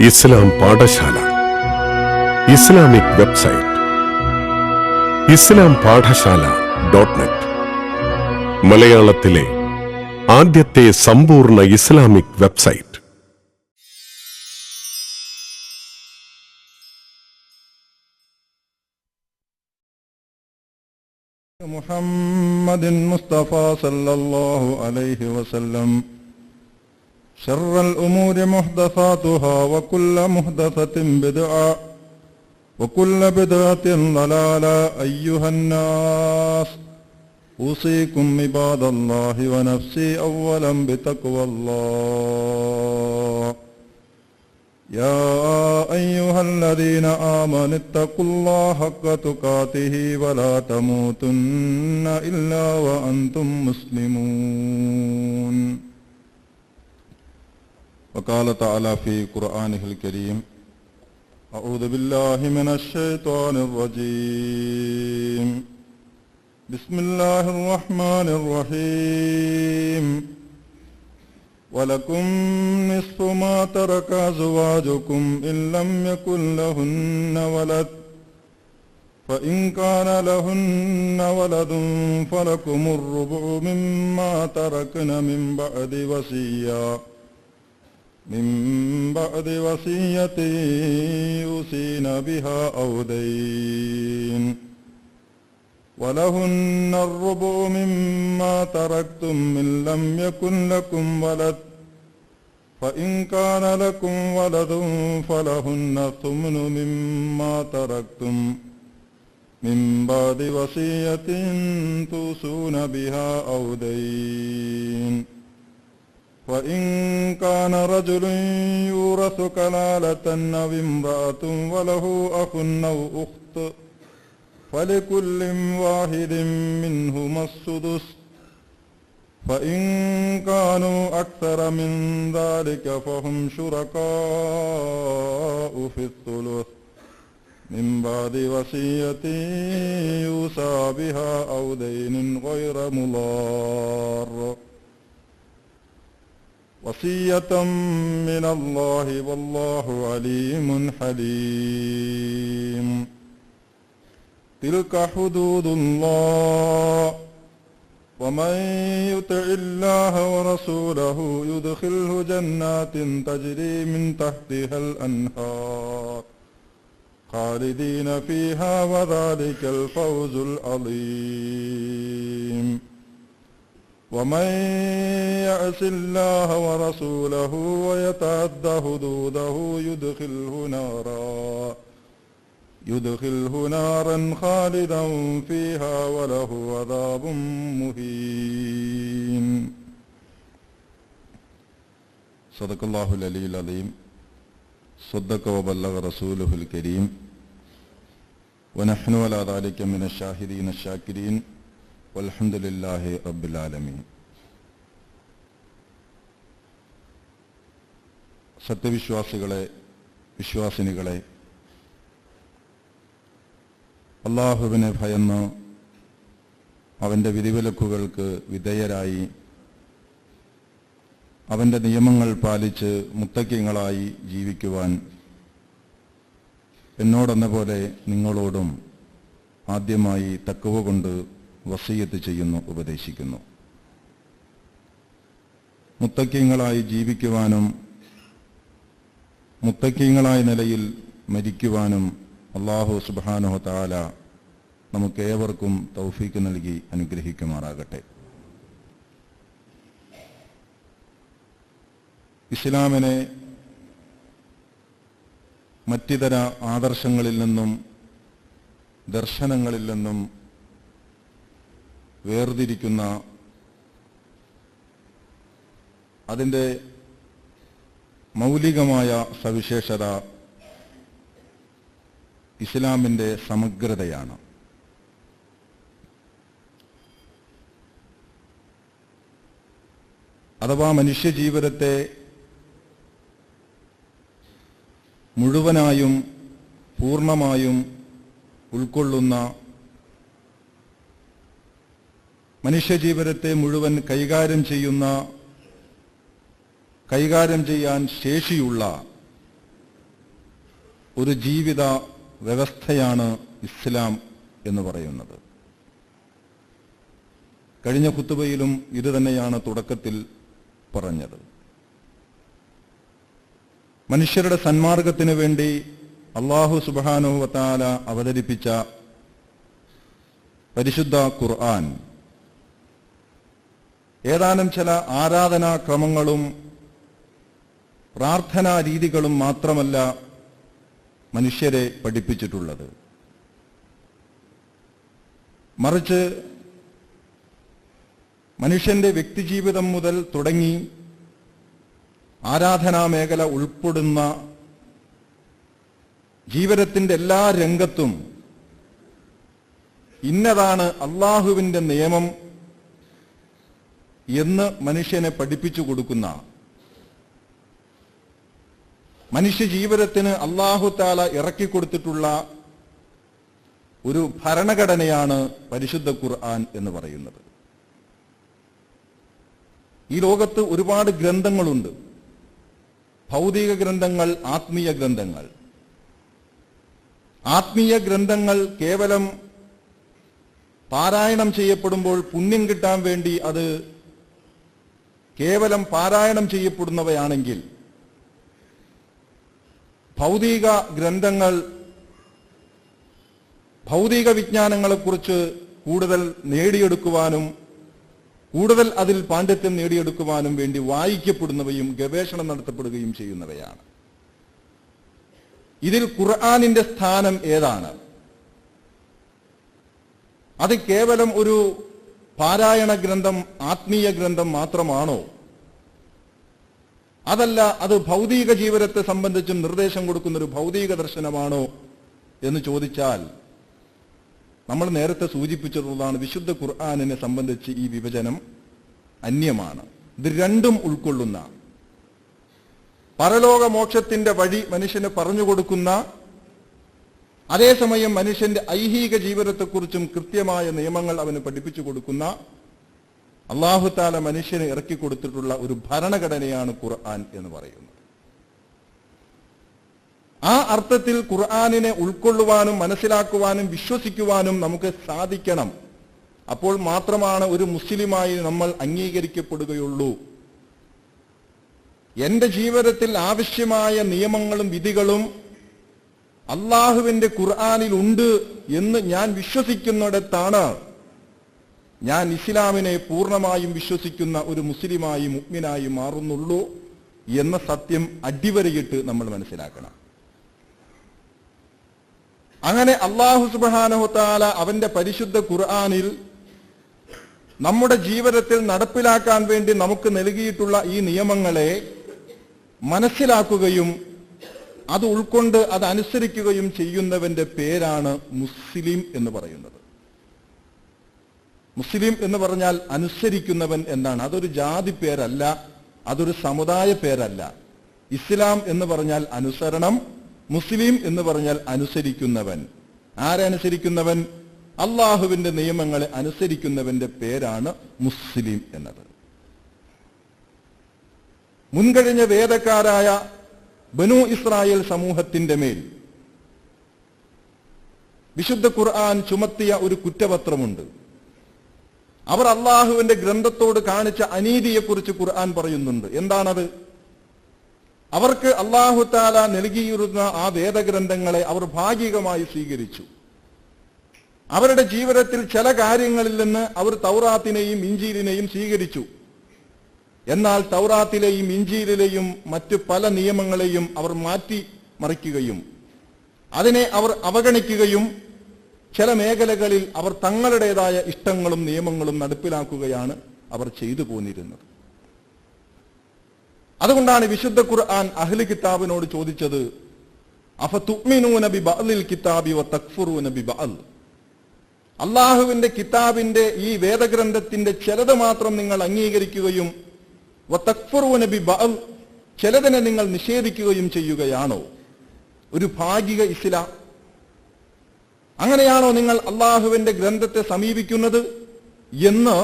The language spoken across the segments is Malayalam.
ഇസ്ലാം പാഠശാല ഇസ്ലാമിക് വെബ്സൈറ്റ് ഇസ്ലാം പാഠശാല.net മലയാളത്തിലെ ആദ്യത്തെ സമ്പൂർണ്ണ ഇസ്ലാമിക് വെബ്സൈറ്റ്. മുഹമ്മദിൻ മുസ്തഫ സല്ലല്ലാഹു അലൈഹി വസല്ലം. ശർറൽ ഉമൂരി മുഹ്ദസാതുഹാ വകുല്ല മുഹ്ദസത്തിൻ ബിദ്അ വകുല്ല ബിദ്അത്തിൻ ളലാല. അയ്യുഹന്നാസ് ഊസീകും ഇബാദല്ലാഹി വനഫ്സി അവ്വലൻ ബിതഖ്വല്ലാഹ്. യാ അയ്യുഹല്ലദീന ആമനു ഇത്തഖുല്ലാഹ ഹഖ്ക തുഖാതിഹി വലാ തമൂതുന്ന ഇല്ലാ വഅൻതും മുസ്ലിമൂൻ. وقال تعالى في قرآنه الكريم: أعوذ بالله من الشيطان الرجيم. بسم الله الرحمن الرحيم. ولكم نصف ما ترك أزواجكم إن لم يكن لهن ولد فإن كان لهن ولد فلكم الربع مما تركن من بعد وصية يوصين بها أو دين ولهن الربع مما تركتم إن لم يكن لكم ولد فإن كان لكم ولد فلهن الثمن مما تركتم من بعد وصية توصون بها أو دين وإن كان رجل يورث كلالة أو امرأة وله أخ أو أخت فلكل واحد منهما السدس فإن كانوا أكثر من ذلك فهم شركاء في الثلث من بعد وصية يوصى بها أو دين غير مضار وصية من الله والله عليم حليم. تلك حدود الله ومن يطع الله ورسوله يدخله جنات تجري من تحتها الأنهار خالدين فيها وذلك الفوز العظيم. ومن يعص الله ورسوله ويتعد حدوده يدخله نارا خالدا فيها وله عذاب مهين. صدق الله العلي العظيم. صدق وبلغ رسوله الكريم. ونحن على ذلك من الشاهدين الشاكرين വൽഹംദുലില്ലാഹി റബ്ബിൽ ആലമീൻ. സത്യവിശ്വാസികളെ, വിശ്വാസിനികളെ, അല്ലാഹുവിനെ ഭയന്ന് അവൻ്റെ വിധിവിലക്കുകൾക്ക് വിധേയരായി അവൻ്റെ നിയമങ്ങൾ പാലിച്ച് മുത്തക്കിങ്ങളായി ജീവിക്കുവാൻ എന്നോടെന്ന പോലെ നിങ്ങളോടും ആദ്യമായി തഖ്വ കൊണ്ട് വസിയത്ത് ചെയ്യുന്നു, ഉപദേശിക്കുന്നു. മുത്തക്കിങ്ങളായി ജീവിക്കുവാനും മുത്തക്കിങ്ങളായ നിലയിൽ മരിക്കുവാനും അല്ലാഹു സുബ്ഹാനഹു വ തആല നമുക്കേവർക്കും തൗഫീക്ക് നൽകി അനുഗ്രഹിക്കുമാറാകട്ടെ. ഇസ്ലാമിനെ മറ്റിതര ആദർശങ്ങളിൽ നിന്നും ദർശനങ്ങളിൽ നിന്നും വേർതിരിക്കുന്ന, അതിൻ്റെ മൗലികമായ സവിശേഷത ഇസ്ലാമിൻ്റെ സമഗ്രതയാണ്. അഥവാ മനുഷ്യജീവിതത്തെ മുഴുവനായും പൂർണ്ണമായും ഉൾക്കൊള്ളുന്ന, മനുഷ്യജീവിതത്തെ മുഴുവൻ കൈകാര്യം ചെയ്യാൻ ശേഷിയുള്ള ഒരു ജീവിത വ്യവസ്ഥയാണ് ഇസ്ലാം എന്ന് പറയുന്നത്. കഴിഞ്ഞ ഖുതുബയിലും ഇത് തന്നെയാണ് തുടക്കത്തിൽ പറഞ്ഞത്. മനുഷ്യരുടെ സന്മാർഗത്തിന് വേണ്ടി അല്ലാഹു സുബ്ഹാനഹു വ തആല അവതരിപ്പിച്ച പരിശുദ്ധ ഖുർആൻ ഏതാനും ചില ആരാധനാക്രമങ്ങളും പ്രാർത്ഥനാ രീതികളും മാത്രമല്ല മനുഷ്യരെ പഠിപ്പിച്ചിട്ടുള്ളത്. മറിച്ച് മനുഷ്യന്റെ വ്യക്തിജീവിതം മുതൽ തുടങ്ങി ആരാധനാ മേഖല ഉൾപ്പെടുന്ന ജീവിതത്തിന്റെ എല്ലാ രംഗത്തും ഇന്നതാണ് അള്ളാഹുവിന്റെ നിയമം എന്ന് മനുഷ്യനെ പഠിപ്പിച്ചു കൊടുക്കുന്ന, മനുഷ്യ ജീവിതത്തിന് അല്ലാഹു തആല ഇറക്കിക്കൊടുത്തിട്ടുള്ള ഒരു ഭരണഘടനയാണ് പരിശുദ്ധ ഖുർആൻ എന്ന് പറയുന്നത്. ഈ ലോകത്ത് ഒരുപാട് ഗ്രന്ഥങ്ങളുണ്ട്. ഭൗതിക ഗ്രന്ഥങ്ങൾ, ആത്മീയ ഗ്രന്ഥങ്ങൾ. ആത്മീയ ഗ്രന്ഥങ്ങൾ കേവലം പാരായണം ചെയ്യപ്പെടുമ്പോൾ പുണ്യം കിട്ടാൻ വേണ്ടി അത് കേവലം പാരായണം ചെയ്യപ്പെടുന്നവയാണെങ്കിൽ, ഭൗതിക ഗ്രന്ഥങ്ങൾ ഭൗതിക വിജ്ഞാനങ്ങളെക്കുറിച്ച് കൂടുതൽ നേടിയെടുക്കുവാനും കൂടുതൽ അതിൽ പാണ്ഡിത്യം നേടിയെടുക്കുവാനും വേണ്ടി വായിക്കപ്പെടുന്നവയും ഗവേഷണം നടത്തപ്പെടുകയും ചെയ്യുന്നവയാണ്. ഇതിൽ ഖുർആനിന്റെ സ്ഥാനം ഏതാണ്? അത് കേവലം ഒരു പാരായണ ഗ്രന്ഥം, ആത്മീയ ഗ്രന്ഥം മാത്രമാണോ? അതല്ല, അത് ഭൗതിക ജീവിതത്തെ സംബന്ധിച്ചും നിർദ്ദേശം കൊടുക്കുന്ന ഒരു ഭൗതിക ദർശനമാണോ എന്ന് ചോദിച്ചാൽ, നമ്മൾ നേരത്തെ സൂചിപ്പിച്ചിട്ടുള്ളതാണ്, വിശുദ്ധ ഖുർആനിനെ സംബന്ധിച്ച് ഈ വിഭജനം അന്യമാണ്. ഇത് രണ്ടും ഉൾക്കൊള്ളുന്ന, പരലോക മോക്ഷത്തിന്റെ വഴി മനുഷ്യന് പറഞ്ഞു കൊടുക്കുന്ന, അതേസമയം മനുഷ്യന്റെ ഐഹിക ജീവിതത്തെക്കുറിച്ചും കൃത്യമായ നിയമങ്ങൾ അവന് പഠിപ്പിച്ചു കൊടുക്കുന്ന അല്ലാഹു തആല മനുഷ്യന് ഇറക്കി കൊടുത്തിട്ടുള്ള ഒരു ഭരണഘടനയാണ് ഖുർആൻ എന്ന് പറയുന്നത്. ആ അർത്ഥത്തിൽ ഖുർആനിനെ ഉൾക്കൊള്ളുവാനും മനസ്സിലാക്കുവാനും വിശ്വസിക്കുവാനും നമുക്ക് സാധിക്കണം. അപ്പോൾ മാത്രമാണ് ഒരു മുസ്ലിമായി നമ്മൾ അംഗീകരിക്കപ്പെടുകയുള്ളൂ. എന്റെ ജീവിതത്തിൽ ആവശ്യമായ നിയമങ്ങളും വിധികളും അള്ളാഹുവിന്റെ ഖുർആനിൽ ഉണ്ട് എന്ന് ഞാൻ വിശ്വസിക്കുന്നിടത്താണ് ഞാൻ ഇസ്ലാമിനെ പൂർണ്ണമായും വിശ്വസിക്കുന്ന ഒരു മുസ്ലിമായി, മുഅ്മിനായി മാറുന്നുള്ളൂ എന്ന സത്യം അടിവരയിട്ട് നമ്മൾ മനസ്സിലാക്കണം. അങ്ങനെ അല്ലാഹു സുബ്ഹാനഹു തആല അവന്റെ പരിശുദ്ധ ഖുർആനിൽ നമ്മുടെ ജീവിതത്തിൽ നടപ്പിലാക്കാൻ വേണ്ടി നമുക്ക് നൽകിയിട്ടുള്ള ഈ നിയമങ്ങളെ മനസ്സിലാക്കുകയും അത് ഉൾക്കൊണ്ട് അത് അനുസരിക്കുകയും ചെയ്യുന്നവന്റെ പേരാണ് മുസ്ലിം എന്ന് പറയുന്നത്. മുസ്ലിം എന്ന് പറഞ്ഞാൽ അനുസരിക്കുന്നവൻ എന്നാണ്. അതൊരു ജാതി പേരല്ല, അതൊരു സമുദായ പേരല്ല. ഇസ്ലാം എന്ന് പറഞ്ഞാൽ അനുസരണം, മുസ്ലിം എന്ന് പറഞ്ഞാൽ അനുസരിക്കുന്നവൻ. ആരനുസരിക്കുന്നവൻ? അള്ളാഹുവിന്റെ നിയമങ്ങളെ അനുസരിക്കുന്നവന്റെ പേരാണ് മുസ്ലിം എന്നത്. മുൻകഴിഞ്ഞ വേദക്കാരായ ബനൂ ഇസ്രായേൽ സമൂഹത്തിന്റെ മേൽ വിശുദ്ധ ഖുർആൻ ചുമത്തിയ ഒരു കുറ്റപത്രമുണ്ട്. അവർ അള്ളാഹുവിന്റെ ഗ്രന്ഥത്തോട് കാണിച്ച അനീതിയെക്കുറിച്ച് ഖുർആൻ പറയുന്നുണ്ട്. എന്താണത്? അവർക്ക് അല്ലാഹു തആല നൽകിയിരുന്ന ആ വേദഗ്രന്ഥങ്ങളെ അവർ ഭാഗികമായി സ്വീകരിച്ചു. അവരുടെ ജീവിതത്തിൽ ചില കാര്യങ്ങളിൽ നിന്ന് അവർ തൗറാത്തിനെയും ഇഞ്ചീലിനെയും സ്വീകരിച്ചു. എന്നാൽ തൗറാത്തിലെയും ഇഞ്ചീലിലെയും മറ്റു പല നിയമങ്ങളെയും അവർ മാറ്റി മറിക്കുകയും അതിനെ അവർ അവഗണിക്കുകയും ചില മേഖലകളിൽ അവർ തങ്ങളുടേതായ ഇഷ്ടങ്ങളും നിയമങ്ങളും നടപ്പിലാക്കുകയാണ് അവർ ചെയ്തു പോന്നിരുന്നത്. അതുകൊണ്ടാണ് വിശുദ്ധ ഖുർആൻ അഹ്ലി കിതാബിനോട് ചോദിച്ചത്, അഫതുഅ്മിനൂന ബിബഅ്ലിൽ കിതാബി വതക്ഫുറൂന ബിബഅൽ. അല്ലാഹുവിന്റെ കിതാബിന്റെ ഈ വേദഗ്രന്ഥത്തിന്റെ ചിലത് മാത്രം നിങ്ങൾ അംഗീകരിക്കുകയും വതക്ഫുറൂന ബിബഅൽ ചിലതിനെ നിങ്ങൾ നിഷേധിക്കുകയും ചെയ്യുകയാണോ? ഒരു ഭാഗിക ഇസ്ലാം. അങ്ങനെയാണോ നിങ്ങൾ അള്ളാഹുവിന്റെ ഗ്രന്ഥത്തെ സമീപിക്കുന്നത് എന്ന്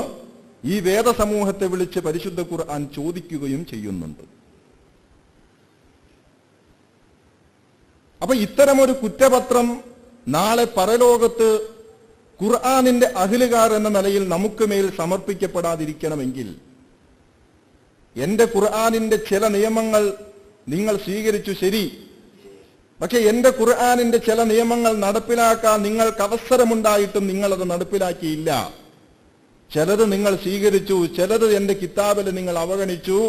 ഈ വേദസമൂഹത്തെ വിളിച്ച് പരിശുദ്ധ ഖുർആൻ ചോദിക്കുകയും ചെയ്യുന്നുണ്ട്. അപ്പൊ ഇത്തരമൊരു കുറ്റപത്രം നാളെ പരലോകത്ത് ഖുർആനിന്റെ അഹ്ലുകാർ എന്ന നിലയിൽ നമുക്ക് മേൽ സമർപ്പിക്കപ്പെടാതിരിക്കണമെങ്കിൽ എന്റെ ഖുർആനിന്റെ ചില നിയമങ്ങൾ നിങ്ങൾ സ്വീകരിച്ചു, ശരി. പക്ഷെ എന്റെ ഖുർആനിന്റെ ചില നിയമങ്ങൾ നടപ്പിലാക്കാൻ നിങ്ങൾക്ക് അവസരമുണ്ടായിട്ടും നിങ്ങളത് നടപ്പിലാക്കിയില്ല. ചിലത് നിങ്ങൾ സ്വീകരിച്ചു, ചിലത് എന്റെ കിതാബിൽ നിങ്ങൾ അവഗണിച്ചു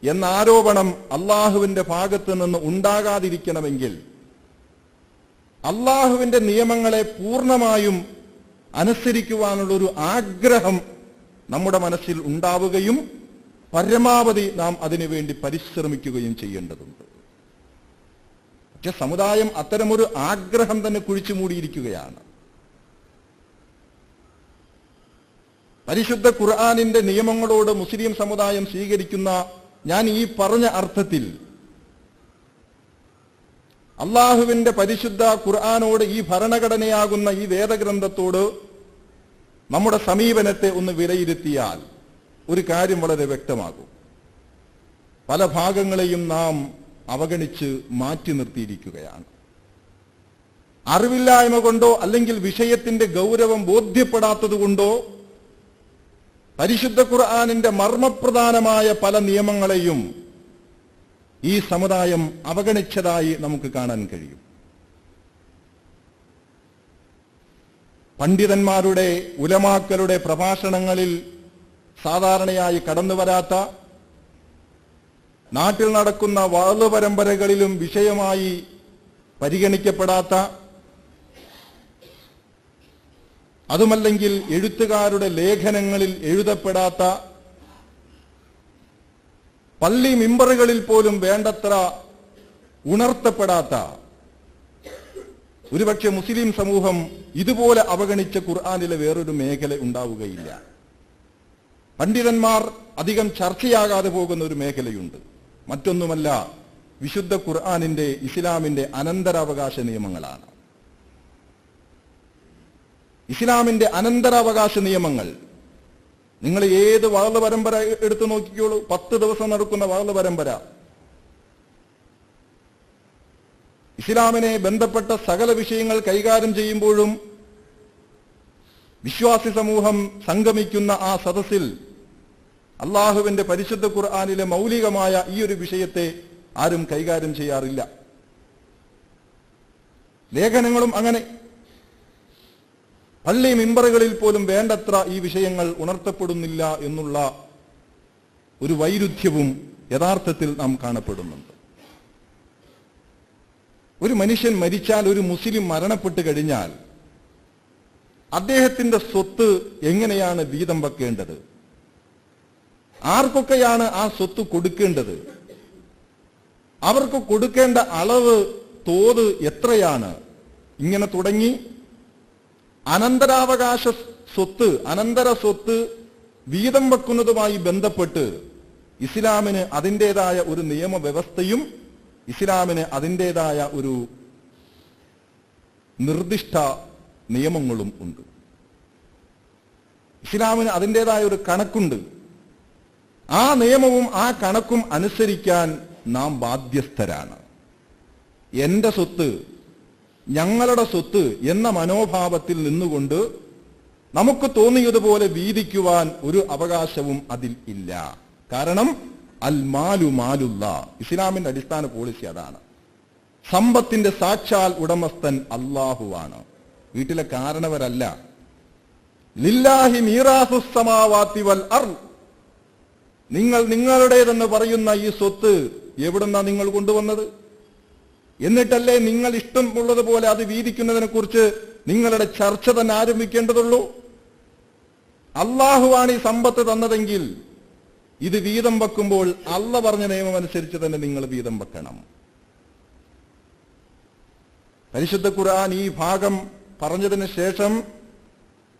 എന്ന ആരോപണം അള്ളാഹുവിന്റെ ഭാഗത്ത് നിന്ന് ഉണ്ടാകാതിരിക്കണമെങ്കിൽ അള്ളാഹുവിന്റെ നിയമങ്ങളെ പൂർണ്ണമായും അനുസരിക്കുവാനുള്ളൊരു ആഗ്രഹം നമ്മുടെ മനസ്സിൽ ഉണ്ടാവുകയും പരമാവധി നാം അതിനുവേണ്ടി പരിശ്രമിക്കുകയും ചെയ്യേണ്ടതുണ്ട്. പക്ഷെ സമുദായം അത്തരമൊരു ആഗ്രഹം തന്നെ കുഴിച്ചു മൂടിയിരിക്കുകയാണ്. പരിശുദ്ധ ഖുർആനിന്റെ നിയമങ്ങളോട് മുസ്ലിം സമുദായം സ്വീകരിക്കുന്ന ഞാൻ ഈ പറഞ്ഞ അർത്ഥത്തിൽ അള്ളാഹുവിന്റെ പരിശുദ്ധ ഖുർആനോട്, ഈ ഭരണഘടനയാകുന്ന ഈ വേദഗ്രന്ഥത്തോട് നമ്മുടെ സമീപനത്തെ ഒന്ന് വിലയിരുത്തിയാൽ ഒരു കാര്യം വളരെ വ്യക്തമാകും. പല ഭാഗങ്ങളെയും നാം അവഗണിച്ച് മാറ്റി നിർത്തിയിരിക്കുകയാണ്. അറിവില്ലായ്മ കൊണ്ടോ അല്ലെങ്കിൽ വിഷയത്തിന്റെ ഗൗരവം ബോധ്യപ്പെടാത്തതുകൊണ്ടോ പരിശുദ്ധ ഖുർആനിന്റെ മർമ്മപ്രധാനമായ പല നിയമങ്ങളെയും ഈ സമുദായം അവഗണിച്ചതായി നമുക്ക് കാണാൻ കഴിയും. പണ്ഡിതന്മാരുടെ, ഉലമാക്കളുടെ പ്രഭാഷണങ്ങളിൽ സാധാരണയായി കടന്നുവരാത്ത, നാട്ടിൽ നടക്കുന്ന വാള് പരമ്പരകളിലും വിഷയമായി പരിഗണിക്കപ്പെടാത്ത, അതുമല്ലെങ്കിൽ എഴുത്തുകാരുടെ ലേഖനങ്ങളിൽ എഴുതപ്പെടാത്ത, പള്ളി മിമ്പറുകളിൽ പോലും വേണ്ടത്ര ഉണർത്തപ്പെടാത്ത, ഒരുപക്ഷെ മുസ്ലിം സമൂഹം ഇതുപോലെ അവഗണിച്ച ഖുർആനിലെ വേറൊരു മേഖല ഉണ്ടാവുകയില്ല. പണ്ഡിതന്മാർ അധികം ചർച്ചയാകാതെ പോകുന്ന ഒരു മേഖലയുണ്ട്. മറ്റൊന്നുമല്ല, വിശുദ്ധ ഖുർആനിന്റെ, ഇസ്ലാമിന്റെ അനന്തരാവകാശ നിയമങ്ങളാണ്. ഇസ്ലാമിന്റെ അനന്തരാവകാശ നിയമങ്ങൾ നിങ്ങൾ ഏത് വാള് പരമ്പര എടുത്തു നോക്കിക്കോളൂ. 10 ദിവസം നടക്കുന്ന വാള് പരമ്പര ഇസ്ലാമിനെ ബന്ധപ്പെട്ട സകല വിഷയങ്ങൾ കൈകാര്യം ചെയ്യുമ്പോഴും വിശ്വാസി സമൂഹം സംഗമിക്കുന്ന ആ സദസ്സിൽ അള്ളാഹുവിന്റെ പരിശുദ്ധ ഖുർആനിലെ മൗലികമായ ഈ ഒരു വിഷയത്തെ ആരും കൈകാര്യം ചെയ്യാറില്ല. ലേഖനങ്ങളും അങ്ങനെ. പള്ളി മിമ്പറുകളിൽ പോലും വേണ്ടത്ര ഈ വിഷയങ്ങൾ ഉണർത്തപ്പെടുന്നില്ല എന്നുള്ള ഒരു വൈരുദ്ധ്യവും യഥാർത്ഥത്തിൽ നാം കാണപ്പെടുന്നുണ്ട്. ഒരു മനുഷ്യൻ മരിച്ചാൽ, ഒരു മുസ്ലിം മരണപ്പെട്ട് കഴിഞ്ഞാൽ അദ്ദേഹത്തിന്റെ സ്വത്ത് എങ്ങനെയാണ് വീതം വെക്കേണ്ടത്, ആർക്കൊക്കെയാണ് ആ സ്വത്ത് കൊടുക്കേണ്ടത്, അവർക്ക് കൊടുക്കേണ്ട അളവ്, തോത് എത്രയാണ്, ഇങ്ങനെ തുടങ്ങി അനന്തരാവകാശ സ്വത്ത്, അനന്തര സ്വത്ത് വീതം വെക്കുന്നതുമായി ബന്ധപ്പെട്ട് ഇസ്ലാമിന് അതിൻ്റെതായ ഒരു നിയമവ്യവസ്ഥയും ഇസ്ലാമിന് അതിൻ്റെതായ ഒരു നിർദ്ദിഷ്ട നിയമങ്ങളും ഉണ്ട്. ഇസ്ലാമിന് അതിൻ്റെതായ ഒരു കണക്കുണ്ട്. ആ നിയമവും ആ കണക്കും അനുസരിക്കാൻ നാം ബാധ്യസ്ഥരാണ്. എന്റെ സ്വത്ത്, ഞങ്ങളുടെ സ്വത്ത് എന്ന മനോഭാവത്തിൽ നിന്നുകൊണ്ട് നമുക്ക് തോന്നിയതുപോലെ വീതിക്കുവാൻ ഒരു അവകാശവും അതിൽ ഇല്ല. കാരണം അൽ മാലു മാലുള്ള, ഇസ്ലാമിന്റെ അടിസ്ഥാന പോളിസി അതാണ്. സമ്പത്തിന്റെ സാക്ഷാൽ ഉടമസ്ഥൻ അല്ലാഹുവാണ്, വീട്ടിലെ കാരണവരല്ല. ലില്ലാഹി മീറാസുസ് സമാവാതി വൽ അർള്, നിങ്ങൾ നിങ്ങളുടേതെന്ന് പറയുന്ന ഈ സ്വത്ത് എവിടുന്നാ നിങ്ങൾ കൊണ്ടുവന്നത്? എന്നിട്ടല്ലേ നിങ്ങൾ ഇഷ്ടമുള്ളതുപോലെ അത് വീതിക്കുന്നതിനെ കുറിച്ച് നിങ്ങളുടെ ചർച്ച തന്നെ ആരംഭിക്കേണ്ടതുള്ളൂ. അള്ളാഹുവാണ് ഈ സമ്പത്ത് തന്നതെങ്കിൽ ഇത് വീതം വെക്കുമ്പോൾ അള്ള പറഞ്ഞ നിയമം അനുസരിച്ച് തന്നെ നിങ്ങൾ വീതം വെക്കണം. പരിശുദ്ധ ഖുർആൻ ഈ ഭാഗം പറഞ്ഞതിന് ശേഷം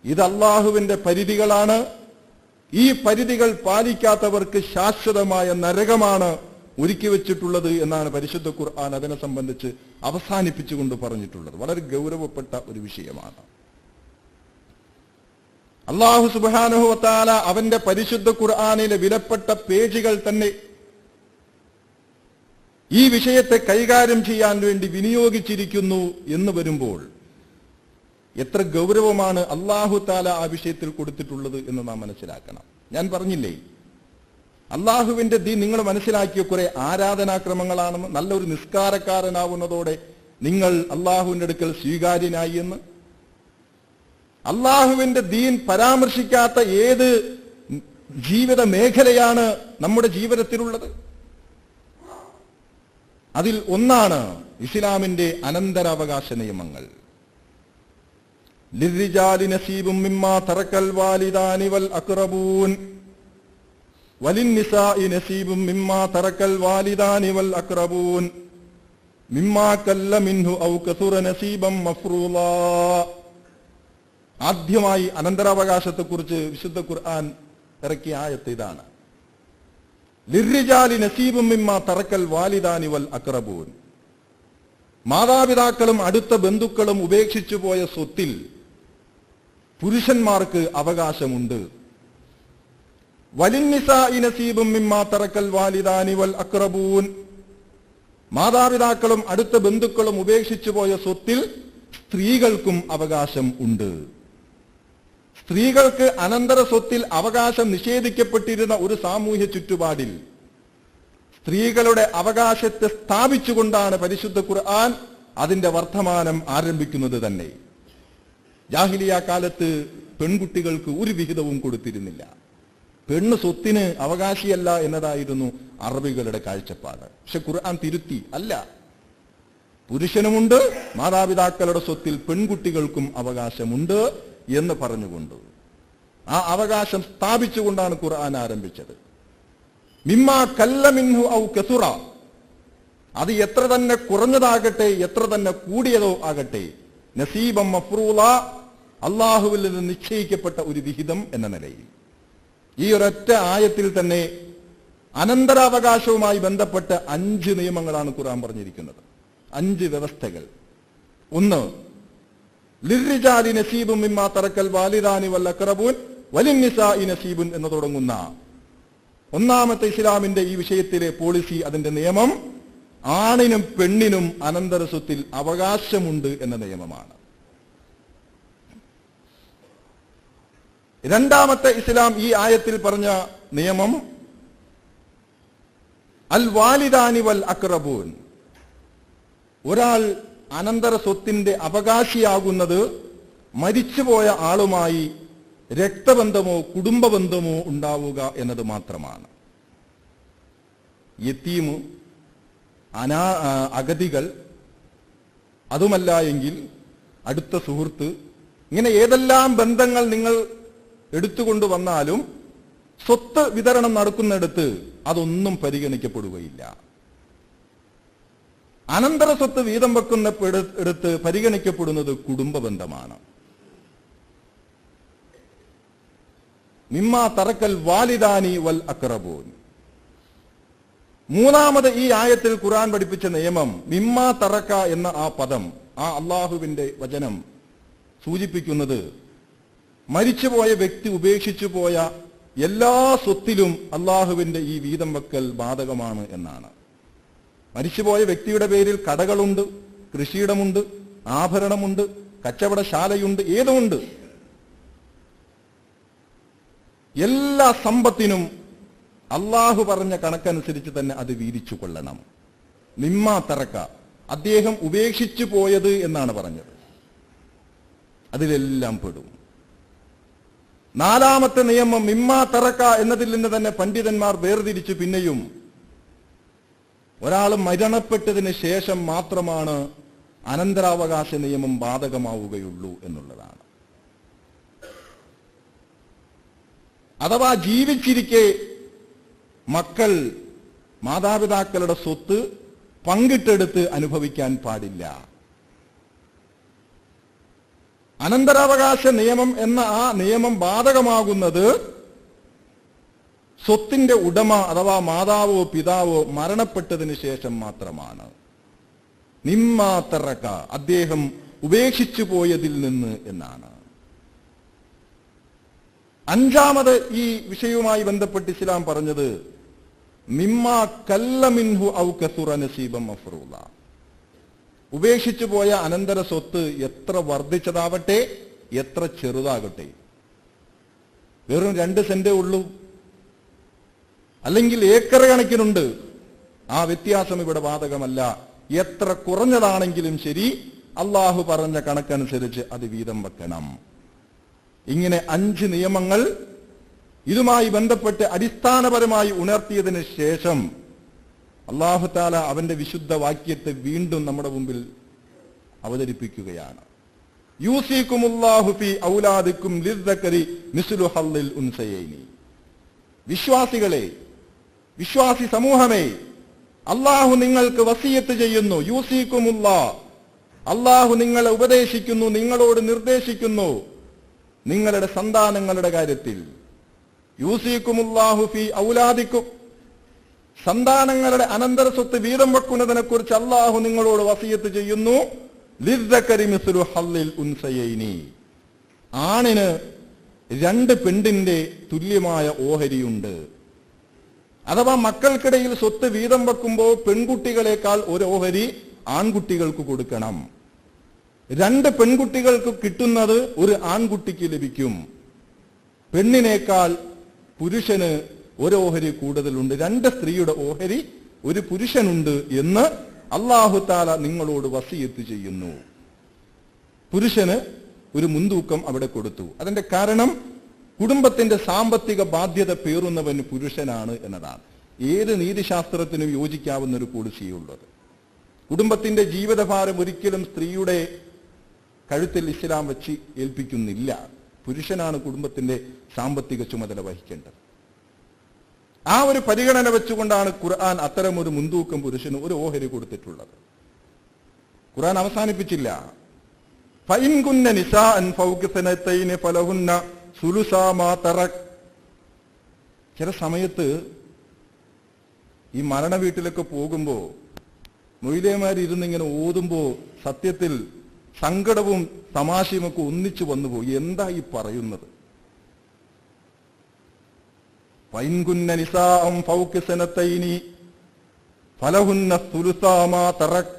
ഇത് അള്ളാഹുവിന്റെ പരിധികളാണ്, ഈ പരിധികൾ പാലിക്കാത്തവർക്ക് ശാശ്വതമായ നരകമാണ് ഒരുക്കി വെച്ചിട്ടുള്ളത് എന്നാണ് പരിശുദ്ധ ഖുർആൻ അതിനെ സംബന്ധിച്ച് അവസാനിപ്പിച്ചുകൊണ്ട് പറഞ്ഞിട്ടുള്ളത്. വളരെ ഗൗരവപ്പെട്ട ഒരു വിഷയമാണ്. അല്ലാഹു സുബ്ഹാനഹു വ തആല അവന്റെ പരിശുദ്ധ ഖുർആനിലെ വിലപ്പെട്ട പേജുകൾ തന്നെ ഈ വിഷയത്തെ കൈകാര്യം ചെയ്യാൻ വേണ്ടി വിനിയോഗിച്ചിരിക്കുന്നു എന്ന് വരുമ്പോൾ എത്ര ഗൗരവമാണ് അല്ലാഹു തആല ആ വിഷയത്തിൽ കൊടുത്തിട്ടുള്ളത് എന്ന് നാം മനസ്സിലാക്കണം. ഞാൻ പറഞ്ഞില്ലേ, അള്ളാഹുവിന്റെ ദീൻ നിങ്ങൾ മനസ്സിലാക്കിയ കുറെ ആരാധനാക്രമങ്ങളാണെന്ന്. നല്ലൊരു നിസ്കാരക്കാരനാവുന്നതോടെ നിങ്ങൾ അള്ളാഹുവിന്റെ അടുക്കൽ സ്വീകാര്യനായി എന്ന്. അള്ളാഹുവിന്റെ ദീൻ പരാമർശിക്കാത്ത ഏത് ജീവിത മേഖലയാണ് നമ്മുടെ ജീവിതത്തിലുള്ളത്? അതിൽ ഒന്നാണ് ഇസ്ലാമിന്റെ അനന്തരാവകാശ നിയമങ്ങൾ. ലിർരിജാലി നസീബും മിമ്മാ തറക്കൽ വാലിദാനി വൽ അഖ്റബൂൻ വലിന്നിസാഇ നസീബും മിമ്മാ തറക്കൽ വാലിദാനി വൽ അഖ്റബൂൻ മിമ്മാ കല്ല മിൻഹു ഔ കസുറ നസീബം മഫ്റൂളാ. ആദ്യമായി അനന്തരാവകാശത്തെക്കുറിച്ച് വിശുദ്ധ ഖുർആൻ ഇറക്കിയ ആയത്ത് ഇതാണ്. ലിർരിജാലി നസീബും മിമ്മാ തറക്കൽ വാലിദാനി വൽ അഖ്റബൂൻ. മാതാപിതാക്കളും അടുത്ത ബന്ധുക്കളും ഉപേക്ഷിച്ചു പോയ സ്വത്തിൽ പുരുഷന്മാർക്ക് അവകാശമുണ്ട്. വലിന്നിസാഇ നസീബും മിമ്മാ തറക്കൽ വാലിദാനി വൽ അഖ്റബൂൻ. മാതാപിതാക്കളും അടുത്ത ബന്ധുക്കളും ഉപേക്ഷിച്ചു പോയ സ്വത്തിൽ സ്ത്രീകൾക്കും അവകാശം ഉണ്ട്. സ്ത്രീകൾക്ക് അനന്തര സ്വത്തിൽ അവകാശം നിഷേധിക്കപ്പെട്ടിരുന്ന ഒരു സാമൂഹ്യ ചുറ്റുപാടിൽ സ്ത്രീകളുടെ അവകാശത്തെ സ്ഥാപിച്ചുകൊണ്ടാണ് പരിശുദ്ധ ഖുർആൻ അതിന്റെ വർത്തമാനം ആരംഭിക്കുന്നത് തന്നെ. ജാഹിലിയ കാലത്ത് പെൺകുട്ടികൾക്ക് ഒരു വിഹിതവും കൊടുത്തിരുന്നില്ല. പെണ്ണ് സ്വത്തിന് അവകാശിയല്ല എന്നതായിരുന്നു അറബികളുടെ കാഴ്ചപ്പാട്. പക്ഷെ ഖുർആൻ തിരുത്തി, അല്ല, പുരുഷനുമുണ്ട് മാതാപിതാക്കളുടെ സ്വത്തിൽ പെൺകുട്ടികൾക്കും അവകാശമുണ്ട് എന്ന് പറഞ്ഞുകൊണ്ട് ആ അവകാശം സ്ഥാപിച്ചുകൊണ്ടാണ് ഖുർആൻ ആരംഭിച്ചത്. മിമ്മാ കല്ല മിൻഹു ഔ കസുറ. അത് എത്ര തന്നെ കുറഞ്ഞതാകട്ടെ എത്ര തന്നെ കൂടിയതോ ആകട്ടെ, നസീബം മഫ്റൂള, അള്ളാഹുവിൽ നിന്ന് നിശ്ചയിക്കപ്പെട്ട ഒരു വിഹിതം എന്ന നിലയിൽ. ഈ ഒരൊറ്റ ആയത്തിൽ തന്നെ അനന്തരാവകാശവുമായി ബന്ധപ്പെട്ട് 5 നിയമങ്ങളാണ് ഖുർആൻ പറഞ്ഞിരിക്കുന്നത്. 5 വ്യവസ്ഥകൾ. ഒന്ന്, ലിർരിജാലി നസീബും മിമ്മാ തറക്കൽ വാലിദാനി വൽ അഖ്റബൂൻ വലിന്നിസാഇ നസീബുൻ എന്ന് തുടങ്ങുന്ന ഒന്നാമത്തെ ഇസ്ലാമിന്റെ ഈ വിഷയത്തിലെ പോളിസി, അതിന്റെ നിയമം, ആണിനും പെണ്ണിനും അനന്തര സ്വത്തിൽ അവകാശമുണ്ട് എന്ന നിയമമാണ്. രണ്ടാമത്തെ ഇസ്ലാം ഈ ആയത്തിൽ പറഞ്ഞ നിയമം അൽ വാലിദാനി വൽ അഖ്റബൂൻ. ഒരാൾ അനന്തര സ്വത്തിന്റെ അവകാശിയാകുന്നത് മരിച്ചുപോയ ആളുമായി രക്തബന്ധമോ കുടുംബബന്ധമോ ഉണ്ടാവുക എന്നത് മാത്രമാണ്. യതീമ്, അഗതികൾ, അതുമല്ല എങ്കിൽ അടുത്ത സുഹൃത്ത്, ഇങ്ങനെ ഏതെല്ലാം ബന്ധങ്ങൾ നിങ്ങൾ എടുത്തുകൊണ്ടുവന്നാലും സ്വത്ത് വിതരണം നടക്കുന്നിടത്ത് അതൊന്നും പരിഗണിക്കപ്പെടുകയില്ല. അനന്തര സ്വത്ത് വീതം വെക്കുന്ന എടുത്ത് പരിഗണിക്കപ്പെടുന്നത് കുടുംബ ബന്ധമാണ്. മിമ്മാ തറക്കൽ വാലിദാനി വൽ അഖ്റബൂൻ. മൂന്നാമത് ഈ ആയത്തിൽ ഖുർആൻ പഠിപ്പിച്ച നിയമം, മിമ്മാ തറക്ക എന്ന ആ പദം, ആ അള്ളാഹുവിന്റെ വചനം സൂചിപ്പിക്കുന്നത് മരിച്ചുപോയ വ്യക്തി ഉപേക്ഷിച്ചു പോയ എല്ലാ സ്വത്തിലും അള്ളാഹുവിന്റെ ഈ വീതം വെക്കൽ ബാധകമാണ് എന്നാണ്. മരിച്ചുപോയ വ്യക്തിയുടെ പേരിൽ കടകളുണ്ട്, കൃഷിയിടമുണ്ട്, ആഭരണമുണ്ട്, കച്ചവടശാലയുണ്ട്, ഏതുമുണ്ട്. എല്ലാ സമ്പത്തിനും അള്ളാഹു പറഞ്ഞ കണക്കനുസരിച്ച് തന്നെ അത് വീതിച്ചു കൊള്ളണം. മിമ്മാ തറക്ക, അദ്ദേഹം ഉപേക്ഷിച്ചു പോയത് എന്നാണ് പറഞ്ഞത്, അതിലെല്ലാം പെടും. നാലാമത്തെ നിയമം മിമ്മാ തറക്ക എന്നതിൽ നിന്ന് തന്നെ പണ്ഡിതന്മാർ വേർതിരിച്ചു പിന്നെയും ഒരാൾ മരണപ്പെട്ടതിന് ശേഷം മാത്രമാണ് അനന്തരാവകാശ നിയമം ബാധകമാവുകയുള്ളൂ എന്നുള്ളതാണ്. അഥവാ ജീവിച്ചിരിക്കെ മക്കൾ മാതാപിതാക്കളുടെ സ്വത്ത് പങ്കിട്ടെടുത്ത് അനുഭവിക്കാൻ പാടില്ല. അനന്തരാവകാശ നിയമം എന്ന ആ നിയമം ബാധകമാകുന്നത് സ്വത്തിന്റെ ഉടമ അഥവാ മാതാവോ പിതാവോ മരണപ്പെട്ടതിന് ശേഷം മാത്രമാണ്. മിമ്മാ തറക്ക, അദ്ദേഹം ഉപേക്ഷിച്ചു പോയതിൽ നിന്ന് എന്നാണ്. അഞ്ചാമത് ഈ വിഷയവുമായി ബന്ധപ്പെട്ട് ഇസ്ലാം പറഞ്ഞത് മിമ്മാ കല്ല മിൻഹു ഔ കസുറ നസീബൻ മഫ്റൂള. ഉപേക്ഷിച്ചു പോയ അനന്തര സ്വത്ത് എത്ര വർദ്ധിച്ചതാവട്ടെ, എത്ര ചെറുതാകട്ടെ, വെറും 2 സെന്റേ ഉള്ളൂ, അല്ലെങ്കിൽ ഏക്കർ കണക്കിനുണ്ട്, ആ വ്യത്യാസം ഇവിടെ ബാധകമല്ല. എത്ര കുറഞ്ഞതാണെങ്കിലും ശരി, അള്ളാഹു പറഞ്ഞ കണക്കനുസരിച്ച് അത് വീതം വെക്കണം. ഇങ്ങനെ 5 നിയമങ്ങൾ ഇതുമായി ബന്ധപ്പെട്ട് അടിസ്ഥാനപരമായി ഉണർത്തിയതിന് ശേഷം അല്ലാഹു തആല അവന്റെ വിശുദ്ധ വാക്യത്തെ വീണ്ടും നമ്മുടെ മുമ്പിൽ അവതരിപ്പിക്കുകയാണ്. യൂസിക്കുമുല്ലാഹു ഫീ ഔലാദിക്കും ലിസ്സകരി മിസ്ലു ഹള്ളിൽ ഉൻസയൈനി. വിശ്വാസികളെ, വിശ്വാസി സമൂഹമേ, അല്ലാഹു നിങ്ങൾക്ക് വസിയത്ത് ചെയ്യുന്നു. യൂസിക്കുമുല്ലാഹ്, അല്ലാഹു നിങ്ങളെ ഉപദേശിക്കുന്നു, നിങ്ങളോട് നിർദ്ദേശിക്കുന്നു നിങ്ങളുടെ സന്താനങ്ങളുടെ കാര്യത്തിൽ. യൂസിക്കുമുല്ലാഹു ഫീ ഔലാദിക്കും, സന്താനങ്ങളുടെ അനന്തര സ്വത്ത് വീതം വെക്കുന്നതിനെ കുറിച്ച് അല്ലാഹു നിങ്ങളോട് വസിയത്ത് ചെയ്യുന്നു. ലിസ്സകരി മിസ്ലു ഹള്ളിൽ ഉൻസയൈനി, ആണിന് 2 പെണ്ണിന്റെ തുല്യമായ ഓഹരിയുണ്ട്. അഥവാ മക്കൾക്കിടയിൽ സ്വത്ത് വീതം വെക്കുമ്പോൾ പെൺകുട്ടികളെക്കാൾ ഒരു ഓഹരി ആൺകുട്ടികൾക്ക് കൊടുക്കണം. 2 പെൺകുട്ടികൾക്ക് കിട്ടുന്നത് ഒരു ആൺകുട്ടിക്ക് ലഭിക്കും. പെണ്ണിനേക്കാൾ പുരുഷന് ഒരു ഓഹരി കൂടുതലുണ്ട്. 2 സ്ത്രീയുടെ ഓഹരി ഒരു പുരുഷനുണ്ട് എന്ന് അല്ലാഹു തആല നിങ്ങളോട് വസിയത്ത് ചെയ്യുന്നു. പുരുഷന് ഒരു മുൻതൂക്കം അവിടെ കൊടുത്തു. അതിന്റെ കാരണം കുടുംബത്തിന്റെ സാമ്പത്തിക ബാധ്യത പേറുന്നവന് പുരുഷനാണ് എന്നതാണ്. ഏത് നീതിശാസ്ത്രത്തിനും യോജിക്കാവുന്ന ഒരു പോളിസിയുള്ളത്. കുടുംബത്തിന്റെ ജീവിതഭാരം ഒരിക്കലും സ്ത്രീയുടെ കഴുത്തിൽ ഇസ്ലാം വെച്ച് ഏൽപ്പിക്കുന്നില്ല. പുരുഷനാണ് കുടുംബത്തിന്റെ സാമ്പത്തിക ചുമതല വഹിക്കേണ്ടത്. ആ ഒരു പരിഗണന വെച്ചുകൊണ്ടാണ് ഖുർആൻ അത്തരം ഒരു മുൻതൂക്കം പുരുഷന് ഒരു ഓഹരി കൊടുത്തിട്ടുള്ളത്. ഖുർആൻ അവസാനിപ്പിച്ചില്ല. ഫഇൻ കുന്ന നിസാഅൻ ഫൗക സനതൈനി ഫലഹുന്ന സുലുസാ മാ തറക്. ചില സമയത്ത് ഈ മരണ വീട്ടിലൊക്കെ പോകുമ്പോ മൊയ്ലേമാരിരുന്നിങ്ങനെ ഓതുമ്പോ സത്യത്തിൽ സങ്കടവും തമാശയും ഒക്കെ ഒന്നിച്ചു വന്നുപോയി. എന്താ ഈ പറയുന്നത്? ഫഇൻ കുന്ന നിസാഅൻ ഫൗക സനതൈനി ഫലഹുന്ന സുലുസാ മാ തറക്.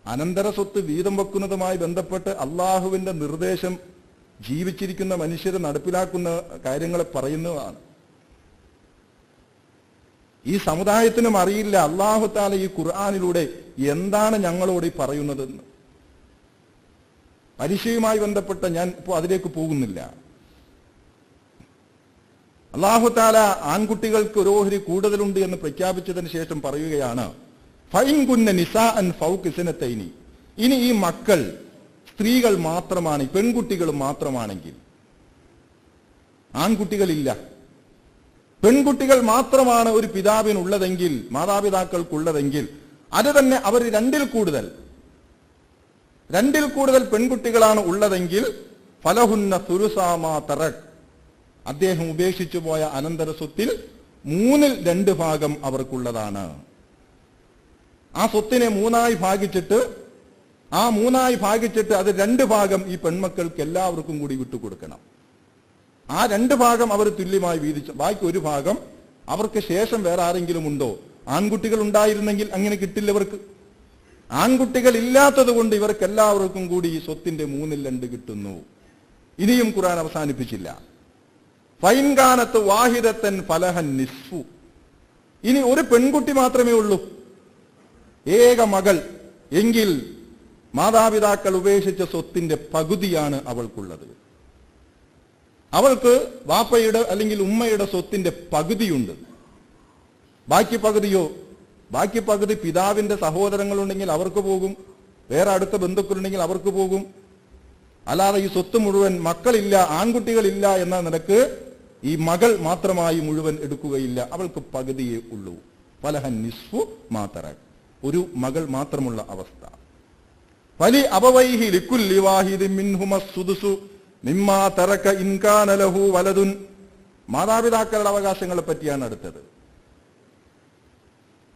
അനന്തര സ്വത്ത് വീതം വെക്കുന്നതുമായി ബന്ധപ്പെട്ട് അള്ളാഹുവിന്റെ നിർദ്ദേശം ജീവിച്ചിരിക്കുന്ന മനുഷ്യരെ നടപ്പിലാക്കുന്ന കാര്യങ്ങളെ പറയുന്നതാണ്. ഈ സമുദായത്തിനും അറിയില്ല അല്ലാഹു തആല ഈ ഖുർആനിലൂടെ എന്താണ് ഞങ്ങളോട് ഈ പറയുന്നതെന്ന്. പരീക്ഷയുമായി ബന്ധപ്പെട്ട ഞാൻ ഇപ്പോൾ അതിലേക്ക് പോകുന്നില്ല. അല്ലാഹു തആല ആൺകുട്ടികൾക്ക് ഒരു ഓഹരി കൂടുതലുണ്ട് എന്ന് പ്രഖ്യാപിച്ചതിന് ശേഷം പറയുകയാണ്, ഫഇൻ കുന്ന നിസാഅൻ ഫൗക സനതൈനി. ഇനി ഈ മക്കൾ സ്ത്രീകൾ മാത്രമാണ്, പെൺകുട്ടികൾ മാത്രമാണെങ്കിൽ, ആൺകുട്ടികളില്ല, പെൺകുട്ടികൾ മാത്രമാണ് ഒരു പിതാവിനുള്ളതെങ്കിൽ, മാതാപിതാക്കൾക്കുള്ളതെങ്കിൽ, അത് തന്നെ അവർ 2-ൽ കൂടുതൽ പെൺകുട്ടികളാണ് ഉള്ളതെങ്കിൽ ഫലഹുന്ന സുലുസാ മാ തറക്. അദ്ദേഹം ഉപേക്ഷിച്ചു പോയ അനന്തര സ്വത്തിൽ 2/3 ഭാഗം അവർക്കുള്ളതാണ്. ആ സ്വത്തിനെ 3ആയി ഭാഗിച്ചിട്ട് അത് 2 ഭാഗം ഈ പെൺമക്കൾക്ക് എല്ലാവർക്കും കൂടി വിട്ടുകൊടുക്കണം. ആ 2 ഭാഗം അവർ തുല്യമായി വീതിച്ചു. ബാക്കി 1 ഭാഗം അവർക്ക് ശേഷം വേറെ ആരെങ്കിലും ഉണ്ടോ? ആൺകുട്ടികൾ ഉണ്ടായിരുന്നെങ്കിൽ അങ്ങനെ കിട്ടില്ല ഇവർക്ക്. ആൺകുട്ടികൾ ഇല്ലാത്തത് കൊണ്ട് ഇവർക്ക് എല്ലാവർക്കും കൂടി ഈ സ്വത്തിന്റെ 2/3 കിട്ടുന്നു. ഇനിയും ഖുർആൻ അവസാനിപ്പിച്ചില്ല. ഫൈൻ കാനത്ത് വാഹിദത്തൻ ഫലഹൻ നിസ്ഫു. ഇനി ഒരു പെൺകുട്ടി മാത്രമേ ഉള്ളൂ, ഏക മകൾ എങ്കിൽ മാതാപിതാക്കൾ ഉപേക്ഷിച്ച സ്വത്തിന്റെ പകുതിയാണ് അവൾക്കുള്ളത്. അവൾക്ക് വാപ്പയുടെ അല്ലെങ്കിൽ ഉമ്മയുടെ സ്വത്തിന്റെ പകുതിയുണ്ട്. ബാക്കി പകുതി പിതാവിന്റെ സഹോദരങ്ങളുണ്ടെങ്കിൽ അവർക്ക് പോകും, വേറെ അടുത്ത ബന്ധുക്കളുണ്ടെങ്കിൽ അവർക്ക് പോകും. അല്ലാതെ ഈ സ്വത്ത് മുഴുവൻ മക്കളില്ല, ആൺകുട്ടികളില്ല എന്ന നിലക്ക് ഈ മകൾ മാത്രമായി മുഴുവൻ എടുക്കുകയില്ല. അവൾക്ക് പകുതിയേ ഉള്ളൂ. ഫലഹൻ നിസ്ഫു മാ തറക്. ഒരു മകൾ മാത്രമുള്ള അവസ്ഥ. ഫലി അബവൈഹി ലികുല്ലി വാഹിദിൻ മിൻഹുമസ് സുദുസു മിമ്മാ തറക ഇൻ കാന ലഹു വലദുൻ. മാതാപിതാക്കളുടെ അവകാശങ്ങളെ പറ്റിയാണ് അടുത്തത്.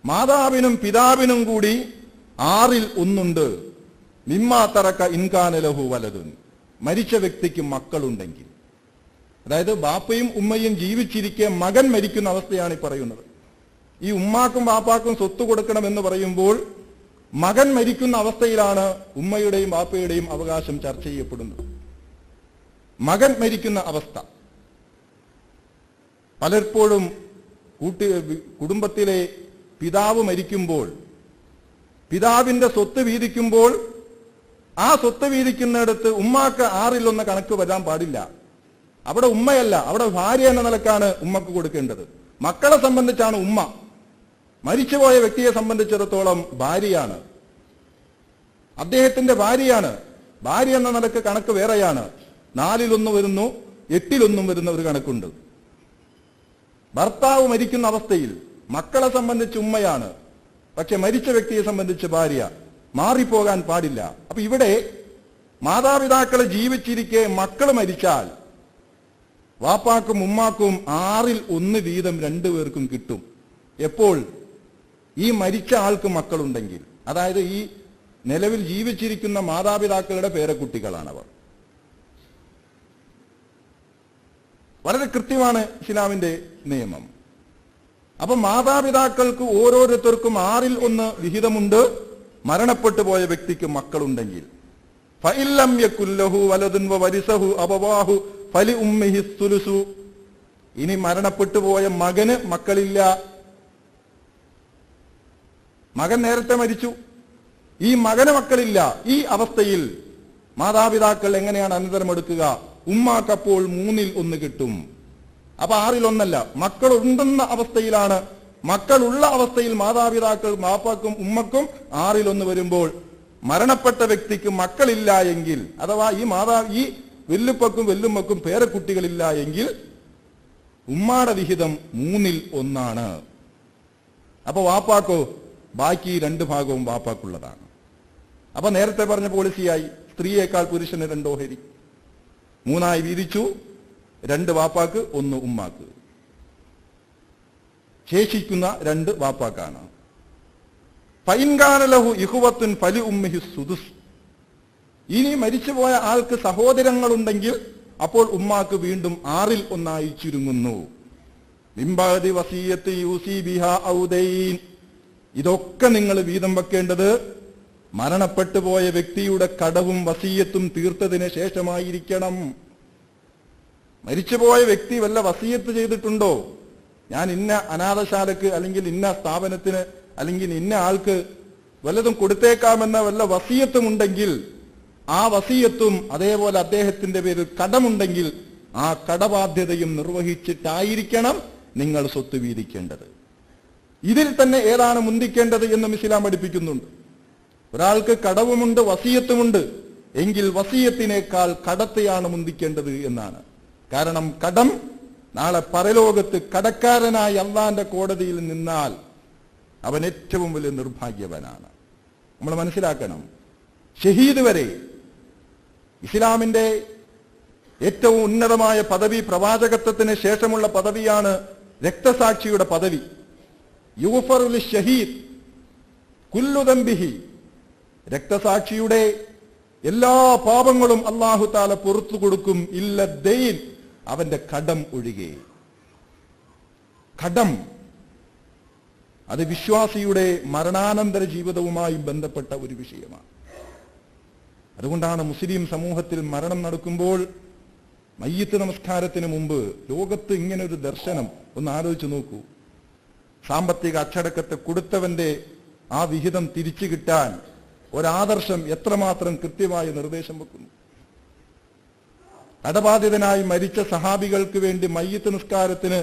മാതാവിനും പിതാവിനും കൂടി 1/6 മിമ്മാ തറക ഇൻ കാന ലഹു വലദുൻ. മരിച്ച വ്യക്തിക്ക് മക്കളുണ്ടെങ്കിൽ അതായത് ബാപ്പയും ഉമ്മയും ജീവിച്ചിരിക്കെ മകൻ മരിക്കുന്ന അവസ്ഥയാണ് ഈ പറയുന്നത്. ഈ ഉമ്മാക്കും ബാപ്പാക്കും സ്വത്ത് കൊടുക്കണം എന്ന് പറയുമ്പോൾ മകൻ മരിക്കുന്ന അവസ്ഥയിലാണ് ഉമ്മയുടെയും ബാപ്പയുടെയും അവകാശം ചർച്ച ചെയ്യപ്പെടുന്നത്. മകൻ മരിക്കുന്ന അവസ്ഥ പലപ്പോഴും കുടുംബത്തിലെ പിതാവ് മരിക്കുമ്പോൾ പിതാവിന്റെ സ്വത്ത് വീതിക്കുമ്പോൾ ആ സ്വത്ത് വീതിക്കുന്നിടത്ത് ഉമ്മാക്ക് 6-1 കണക്ക് വരാൻ പാടില്ല. അവിടെ ഉമ്മയല്ല, അവിടെ ഭാര്യ എന്ന നിലക്കാണ് ഉമ്മക്ക് കൊടുക്കേണ്ടത്. മക്കളെ സംബന്ധിച്ചാണ് ഉമ്മ. മരിച്ചുപോയ വ്യക്തിയെ സംബന്ധിച്ചിടത്തോളം ഭാര്യയാണ്, അദ്ദേഹത്തിന്റെ ഭാര്യയാണ്. ഭാര്യ എന്ന നിലക്ക് കണക്ക് വേറെയാണ്. 4-1 വരുന്നു, 8-1 വരുന്ന ഒരു കണക്കുണ്ട്. ഭർത്താവ് മരിക്കുന്ന അവസ്ഥയിൽ മക്കളെ സംബന്ധിച്ച് ഉമ്മയാണ്, പക്ഷെ മരിച്ച വ്യക്തിയെ സംബന്ധിച്ച് ഭാര്യ. മാറിപ്പോകാൻ പാടില്ല. അപ്പൊ ഇവിടെ മാതാപിതാക്കളെ ജീവിച്ചിരിക്കെ മക്കൾ മരിച്ചാൽ വാപ്പാക്കും ഉമ്മാക്കും 6-1 വീതം രണ്ടുപേർക്കും കിട്ടും. എപ്പോൾ? ഈ മരിച്ച ആൾക്ക് മക്കളുണ്ടെങ്കിൽ, അതായത് ഈ നിലവിൽ ജീവിച്ചിരിക്കുന്ന മാതാപിതാക്കളുടെ പേരക്കുട്ടികളാണവർ. വളരെ കൃത്യമാണ് ഇസ്ലാമിന്റെ നിയമം. അപ്പൊ മാതാപിതാക്കൾക്ക് ഓരോരുത്തർക്കും 6-1 വിഹിതമുണ്ട് മരണപ്പെട്ടു പോയ വ്യക്തിക്ക് മക്കളുണ്ടെങ്കിൽ. ഫഇല്ലം യകുല്ലഹു വലദുൻ വവരിസഹു അബവാഹു ഫലി ഉമ്മിഹി സുലുസു. ഇനി മരണപ്പെട്ടു പോയ മകന് മക്കളില്ല, മകൻ നേരത്തെ മരിച്ചു, ഈ മകന് മക്കളില്ല. ഈ അവസ്ഥയിൽ മാതാപിതാക്കൾ എങ്ങനെയാണ് അനന്തരമെടുക്കുക? ഉമ്മാക്കപ്പോൾ 3-1 കിട്ടും. അപ്പൊ 6-1 മക്കൾ ഉണ്ടെന്ന അവസ്ഥയിലാണ്. മക്കളുള്ള അവസ്ഥയിൽ മാതാപിതാക്കൾ ബാപ്പാക്കും ഉമ്മക്കും 6-1 വരുമ്പോൾ മരണപ്പെട്ട വ്യക്തിക്ക് മക്കളില്ല എങ്കിൽ, അഥവാ ഈ വെല്ലുപ്പക്കും വെല്ലുമ്മക്കും പേരക്കുട്ടികളില്ല എങ്കിൽ ഉമ്മാടെ വിഹിതം 3-1. അപ്പൊ വാപ്പാക്കോ ബാക്കി 2 ഭാഗവും വാപ്പാക്കുള്ളതാണ്. അപ്പൊ നേരത്തെ പറഞ്ഞ പോളിസിയായി സ്ത്രീയേക്കാൾ പുരുഷന് 2 ഓഹരി, 3 വീതിച്ചു, 2 വാപ്പാക്ക് 1 ഉമ്മാക്ക്, ശേഷിക്കുന്ന 2 വാപ്പാക്കാണ്. ഫൈൻകാനലഹു ഇഹുവത്തുൻ ഫലി ഉമ്മിഹി സുദുസ്. ഇനി മരിച്ചുപോയ ആൾക്ക് സഹോദരങ്ങളുണ്ടെങ്കിൽ അപ്പോൾ ഉമ്മാക്ക് വീണ്ടും 6-1 ചുരുങ്ങുന്നു. മിംബഅദി വസിയത്തി യൂസി ബിഹാ ഔദൈൻ. ഇതൊക്കെ നിങ്ങൾ വീതം വെക്കേണ്ടത് മരണപ്പെട്ടു പോയ വ്യക്തിയുടെ കടവും വസീയത്തും തീർത്തതിന് ശേഷമായിരിക്കണം. മരിച്ചുപോയ വ്യക്തി വല്ല വസീയത്ത് ചെയ്തിട്ടുണ്ടോ? ഞാൻ ഇന്ന അനാഥശാലക്ക് അല്ലെങ്കിൽ ഇന്ന സ്ഥാപനത്തിന് അല്ലെങ്കിൽ ഇന്ന ആൾക്ക് വല്ലതും കൊടുത്തേക്കാമെന്ന വല്ല വസീയത്തും ഉണ്ടെങ്കിൽ ആ വസീയത്തും അതേപോലെ അദ്ദേഹത്തിന്റെ പേരിൽ കടമുണ്ടെങ്കിൽ ആ കടബാധ്യതയും നിർവഹിച്ചിട്ടായിരിക്കണം നിങ്ങൾ സ്വത്ത് വീതിക്കേണ്ടത്. ഇതിൽ തന്നെ ഏതാണ് മുന്തിക്കേണ്ടത് എന്നും ഇസ്ലാം പഠിപ്പിക്കുന്നുണ്ട്. ഒരാൾക്ക് കടവുമുണ്ട് വസീയത്തുമുണ്ട് എങ്കിൽ വസീയത്തിനേക്കാൾ കടത്തെയാണ് മുന്തിക്കേണ്ടത് എന്നാണ്. കാരണം കടം നാളെ പരലോകത്ത് കടക്കാരനായി അള്ളാന്റെ കോടതിയിൽ നിന്നാൽ അവൻ ഏറ്റവും വലിയ നിർഭാഗ്യവനാണ്. നമ്മൾ മനസ്സിലാക്കണം, ഷഹീദ് വരെ ഇസ്ലാമിന്റെ ഏറ്റവും ഉന്നതമായ പദവി, പ്രവാചകത്വത്തിന് ശേഷമുള്ള പദവിയാണ് രക്തസാക്ഷിയുടെ പദവി. യുഗ്ഫറു ലിശ്ശഹീദ് കുല്ലു ദംബിഹി. രക്തസാക്ഷിയുടെ എല്ലാ പാപങ്ങളും അല്ലാഹു തആല പുറത്തു കൊടുക്കും, ഇല്ല ദൈൻ, അവന്റെ കടം ഒഴികെ. കടം അത് വിശ്വാസിയുടെ മരണാനന്തര ജീവിതവുമായി ബന്ധപ്പെട്ട ഒരു വിഷയമാണ്. അതുകൊണ്ടാണ് മുസ്ലിം സമൂഹത്തിൽ മരണം നടക്കുമ്പോൾ മയ്യിത്ത് നമസ്കാരത്തിന് മുമ്പ് ലോകത്ത് ഇങ്ങനെ ഒരു ദർശനം ഒന്ന് ആലോചിച്ച് നോക്കൂ. സാമ്പത്തിക അച്ചടക്കത്തെ കൊടുത്തവന്റെ ആ വിഹിതം തിരിച്ചു കിട്ടാൻ ഒരാദർശം എത്രമാത്രം കൃത്യമായി നിർദ്ദേശം വെക്കുന്നു. കടബാധിതനായി മരിച്ച സഹാബികൾക്ക് വേണ്ടി മയ്യിത്ത് നിസ്കാരത്തിന്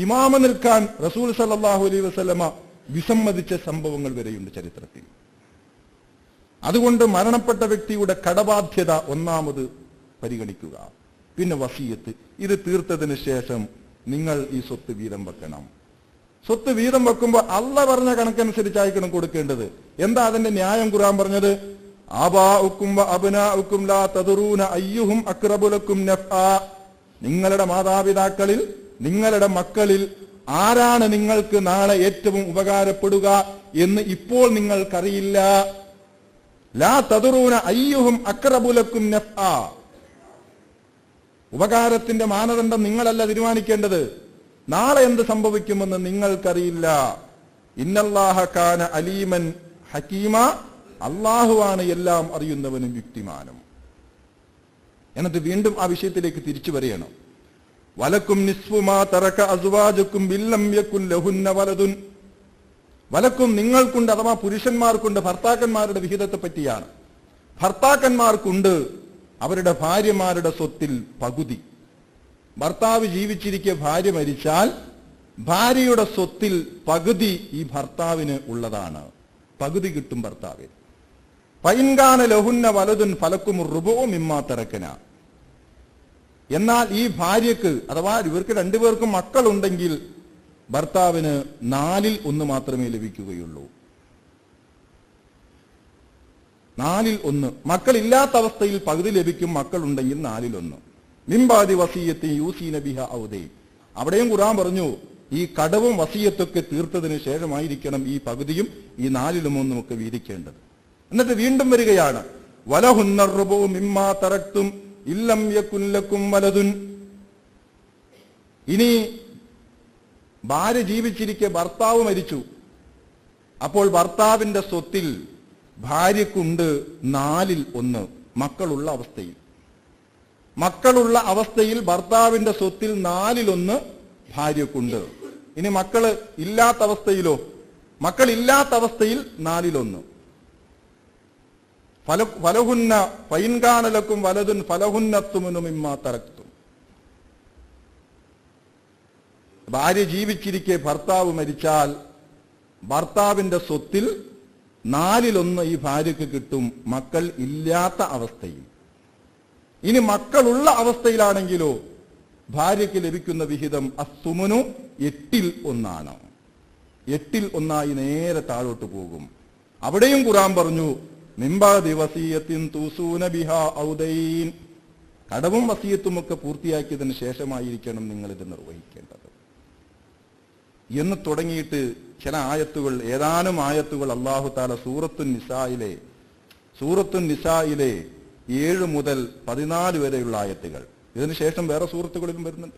ഇമാമ നിൽക്കാൻ റസൂൽ സല്ലല്ലാഹു അലൈഹി വസല്ലമ വിസമ്മതിച്ച സംഭവങ്ങൾ വരെയുണ്ട് ചരിത്രത്തിൽ. അതുകൊണ്ട് മരണപ്പെട്ട വ്യക്തിയുടെ കടബാധ്യത ഒന്നാമത് പരിഗണിക്കുക. പിന്നെ വസിയത്ത്, ഇത് തീർത്തതിന് ശേഷം നിങ്ങൾ ഈ സ്വത്ത് വീതം വെക്കണം. സ്വത്ത് വീതം വെക്കുമ്പോൾ അള്ള പറഞ്ഞ കണക്കനുസരിച്ചായിരിക്കണം കൊടുക്കേണ്ടത്. എന്താ അതിന്റെ ന്യായം? ഖുർആൻ പറഞ്ഞത് ആബാഉക്കും വഅബ്നാഉക്കും ലാ തദറൂന അയ്യുഹും അഖ്റബു ലക്കും നഫ്ആ. നിങ്ങളുടെ മാതാപിതാക്കളിൽ, നിങ്ങളുടെ മക്കളിൽ ആരാണ് നിങ്ങൾക്ക് നാളെ ഏറ്റവും ഉപകാരപ്പെടുക എന്ന് ഇപ്പോൾ നിങ്ങൾക്കറിയില്ല. ലാ തദറൂന അയ്യുഹും അഖ്റബു ലക്കും നഫ്ആ. ഉപകാരത്തിന്റെ മാനദണ്ഡം നിങ്ങളല്ല തീരുമാനിക്കേണ്ടത്. നാളെ എന്ത് സംഭവിക്കുമെന്ന് നിങ്ങൾക്കറിയില്ല. ഇന്നല്ലാഹ കാന അലീമൻ ഹക്കീമ, അള്ളാഹുവാണ് എല്ലാം അറിയുന്നവനും യുക്തിമാനും. എന്നിട്ട് വീണ്ടും ആ വിഷയത്തിലേക്ക് തിരിച്ചു വരികയാണ്. വലക്കും നിസ്ഫു മാ തറക അസ്വാജുക്കും ബില്ലം യകുൻ ലഹുന്ന വലദുൻ. വലക്കും നിങ്ങൾക്കുണ്ട്, അഥവാ പുരുഷന്മാർക്കുണ്ട്, ഭർത്താക്കന്മാരുടെ വിഹിതത്തെ പറ്റിയാണ്. ഭർത്താക്കന്മാർക്കുണ്ട് അവരുടെ ഭാര്യമാരുടെ സ്വത്തിൽ പകുതി. ഭർത്താവ് ജീവിച്ചിരിക്കെ ഭാര്യ മരിച്ചാൽ ഭാര്യയുടെ സ്വത്തിൽ പകുതി ഈ ഭർത്താവിന് ഉള്ളതാണ്. പകുതി കിട്ടും ഭർത്താവിന്. പൈൻകാന ലഹുന്ന വലതുൻ ഫലക്കും റുബോ മിമ്മാ തറക്കന. എന്നാൽ ഈ ഭാര്യക്ക്, അഥവാ ഇവർക്ക് രണ്ടുപേർക്കും മക്കളുണ്ടെങ്കിൽ ഭർത്താവിന് 1/4 മാത്രമേ ലഭിക്കുകയുള്ളൂ. 1/4. മക്കളില്ലാത്ത അവസ്ഥയിൽ പകുതി ലഭിക്കും, മക്കളുണ്ടെങ്കിൽ 1/4. മിംബാദി വസീയത്തി യൂസീന ബിഹ ഔദൈ. അവിടെയും ഖുർആൻ പറഞ്ഞു, ഈ കടവും വസീയത്തൊക്കെ തീർത്തതിന് ശേഷമായിരിക്കണം ഈ പകുതിയും ഈ 1/4 ഒക്കെ വീതിക്കേണ്ടത്. എന്നിട്ട് വീണ്ടും വരികയാണ്, വലഹുന്ന റുബു മിമ്മാ തറക്തും ഇല്ലം യകുൻ ലക്കും വലദുൻ. ഇനി ഭാര്യ ജീവിച്ചിരിക്കെ ഭർത്താവ് മരിച്ചു. അപ്പോൾ ഭർത്താവിന്റെ സ്വത്തിൽ ഭാര്യക്കുണ്ട് 1/4 മക്കളുള്ള അവസ്ഥയിൽ. മക്കളുള്ള അവസ്ഥയിൽ ഭർത്താവിന്റെ സ്വത്തിൽ 1/4 ഭാര്യക്കുണ്ട്. ഇനി മക്കള് ഇല്ലാത്ത അവസ്ഥയിലോ? മക്കളില്ലാത്ത അവസ്ഥയിൽ 1/4. ഫലഹുന്ന ഫൈൻകാനലക്കും വലതുൻ ഫലഹുന്നത്തുമിനു മിമ്മാ തറക്തും. ഭാര്യ ജീവിച്ചിരിക്കെ ഭർത്താവ് മരിച്ചാൽ ഭർത്താവിന്റെ സ്വത്തിൽ 1/4 ഈ ഭാര്യക്ക് കിട്ടും, മക്കൾ ഇല്ലാത്ത അവസ്ഥയിൽ. ഇനി മക്കളുള്ള അവസ്ഥയിലാണെങ്കിലോ ഭാര്യയ്ക്ക് ലഭിക്കുന്ന വിഹിതം അസ്സുമുനു 8/1. 8/1 നേരെ താഴോട്ട് പോകും. അവിടെയും ഖുർആൻ പറഞ്ഞു, മിംബാദി വസിയത്തിൻ തൂസൂന ബിഹാ ഔദൈൻ. കടവും വസിയത്തും ഒക്കെ പൂർത്തിയാക്കിയതിന് ശേഷമായിരിക്കണം നിങ്ങൾ ഇത് നിർവഹിക്കേണ്ടത് എന്ന് തുടങ്ങിയിട്ട് ചില ആയത്തുകൾ, ഏതാനും ആയത്തുകൾ അല്ലാഹു തആല സൂറത്തുൻ നിസായിലെ 7 മുതൽ 14 വരെയുള്ള ആയത്തുകൾ, ഇതിനു ശേഷം വേറെ സൂറത്തുകളിലും വരുന്നുണ്ട്.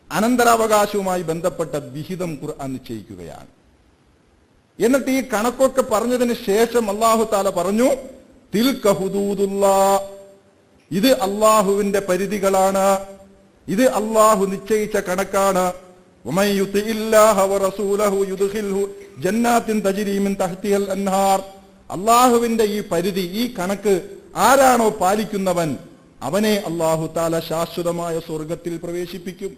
അനന്തരാവകാശവുമായി ബന്ധപ്പെട്ട വിഹിതം ഖുർആൻ നിശ്ചയിക്കുകയാണ്. എന്നിട്ട് ഈ കണക്കൊക്കെ പറഞ്ഞതിന് ശേഷം അല്ലാഹു തആല പറഞ്ഞു, തിൽക ഹുദൂദുല്ലാഹ്, ഇത് അല്ലാഹുവിന്റെ പരിധികളാണ്, ഇത് അല്ലാഹു നിശ്ചയിച്ച കണക്കാണ്. വമൻ യുതിഇല്ലാഹ വറസൂലഹു യുദ്ഖിൽഹു ജന്നാത്തിൻ തജ്രി മിൻ തഹ്തിഹൽ അൻഹാർ. അല്ലാഹുവിന്റെ ഈ പരിധി, ഈ കണക്ക് ആരാണോ പാലിക്കുന്നവൻ അവനെ അല്ലാഹു തആല ശാശ്വതമായ സ്വർഗത്തിൽ പ്രവേശിപ്പിക്കും.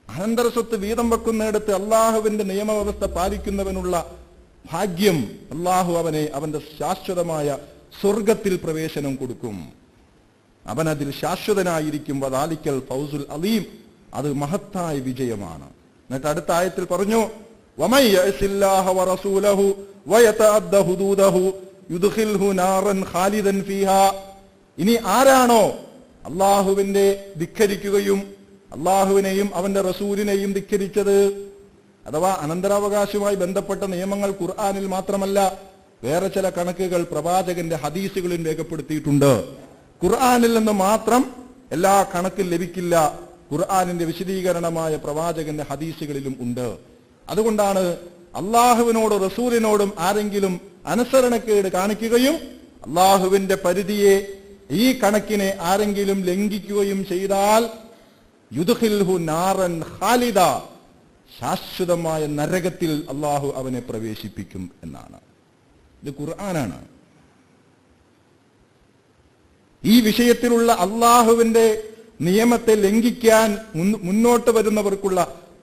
അനന്തര സ്വത്ത് വീതം വെക്കുന്നിടത്ത് അല്ലാഹുവിന്റെ നിയമവ്യവസ്ഥ പാലിക്കുന്നവനുള്ള ഭാഗ്യം അല്ലാഹു അവനെ അവന്റെ ശാശ്വതമായ സ്വർഗത്തിൽ പ്രവേശനം കൊടുക്കും. അവൻ അതിൽ ശാശ്വതനായിരിക്കും. വദാലിക്കൽ ഫൗസുൽ അലീം, അത് മഹത്തായ വിജയമാണ്. എന്നിട്ട് അടുത്ത ആയത്തിൽ പറഞ്ഞു, വമൻ യഅസില്ലാഹ വറസൂലഹു വയതഅദ്ദ ഹുദൂദഹു യുദ്ഖിൽഹു നാറൻ ഖാലിദൻ ഫീഹാ. ഇനി ആരാണോ അല്ലാഹുവിനെ ധിക്കരിക്കുകയും അല്ലാഹുവിനെയും അവന്റെ റസൂലിനെയും ധിക്കരിച്ചത്, അഥവാ അനന്തരാവകാശവുമായി ബന്ധപ്പെട്ട നിയമങ്ങൾ ഖുർആനിൽ മാത്രമല്ല, വേറെ ചില കണക്കുകൾ പ്രവാചകന്റെ ഹദീസുകളിൽ രേഖപ്പെടുത്തിയിട്ടുണ്ട്. ഖുർആനിൽ നിന്ന് മാത്രം എല്ലാ കണക്കും ലഭിക്കില്ല, ഖുർആനിന്റെ വിശദീകരണമായ പ്രവാചകന്റെ ഹദീസുകളിലും ഉണ്ട്. അതുകൊണ്ടാണ് അള്ളാഹുവിനോട് റസൂലിനോടും ആരെങ്കിലും അനുസരണക്കേട് കാണിക്കുകയും അള്ളാഹുവിന്റെ പരിധിയെ, ഈ കണക്കിനെ ആരെങ്കിലും ലംഘിക്കുകയും ചെയ്താൽ യുദ്ഖിൽഹു നാറൻ ഖാലിദ, ശാശ്വതമായ നരകത്തിൽ അള്ളാഹു അവനെ പ്രവേശിപ്പിക്കും എന്നാണ്. ഇത് ഖുർആനാണ്. ഈ വിഷയത്തിലുള്ള അള്ളാഹുവിന്റെ നിയമത്തെ ലംഘിക്കാൻ മുന്നോട്ട് വരുന്നവർക്കുള്ള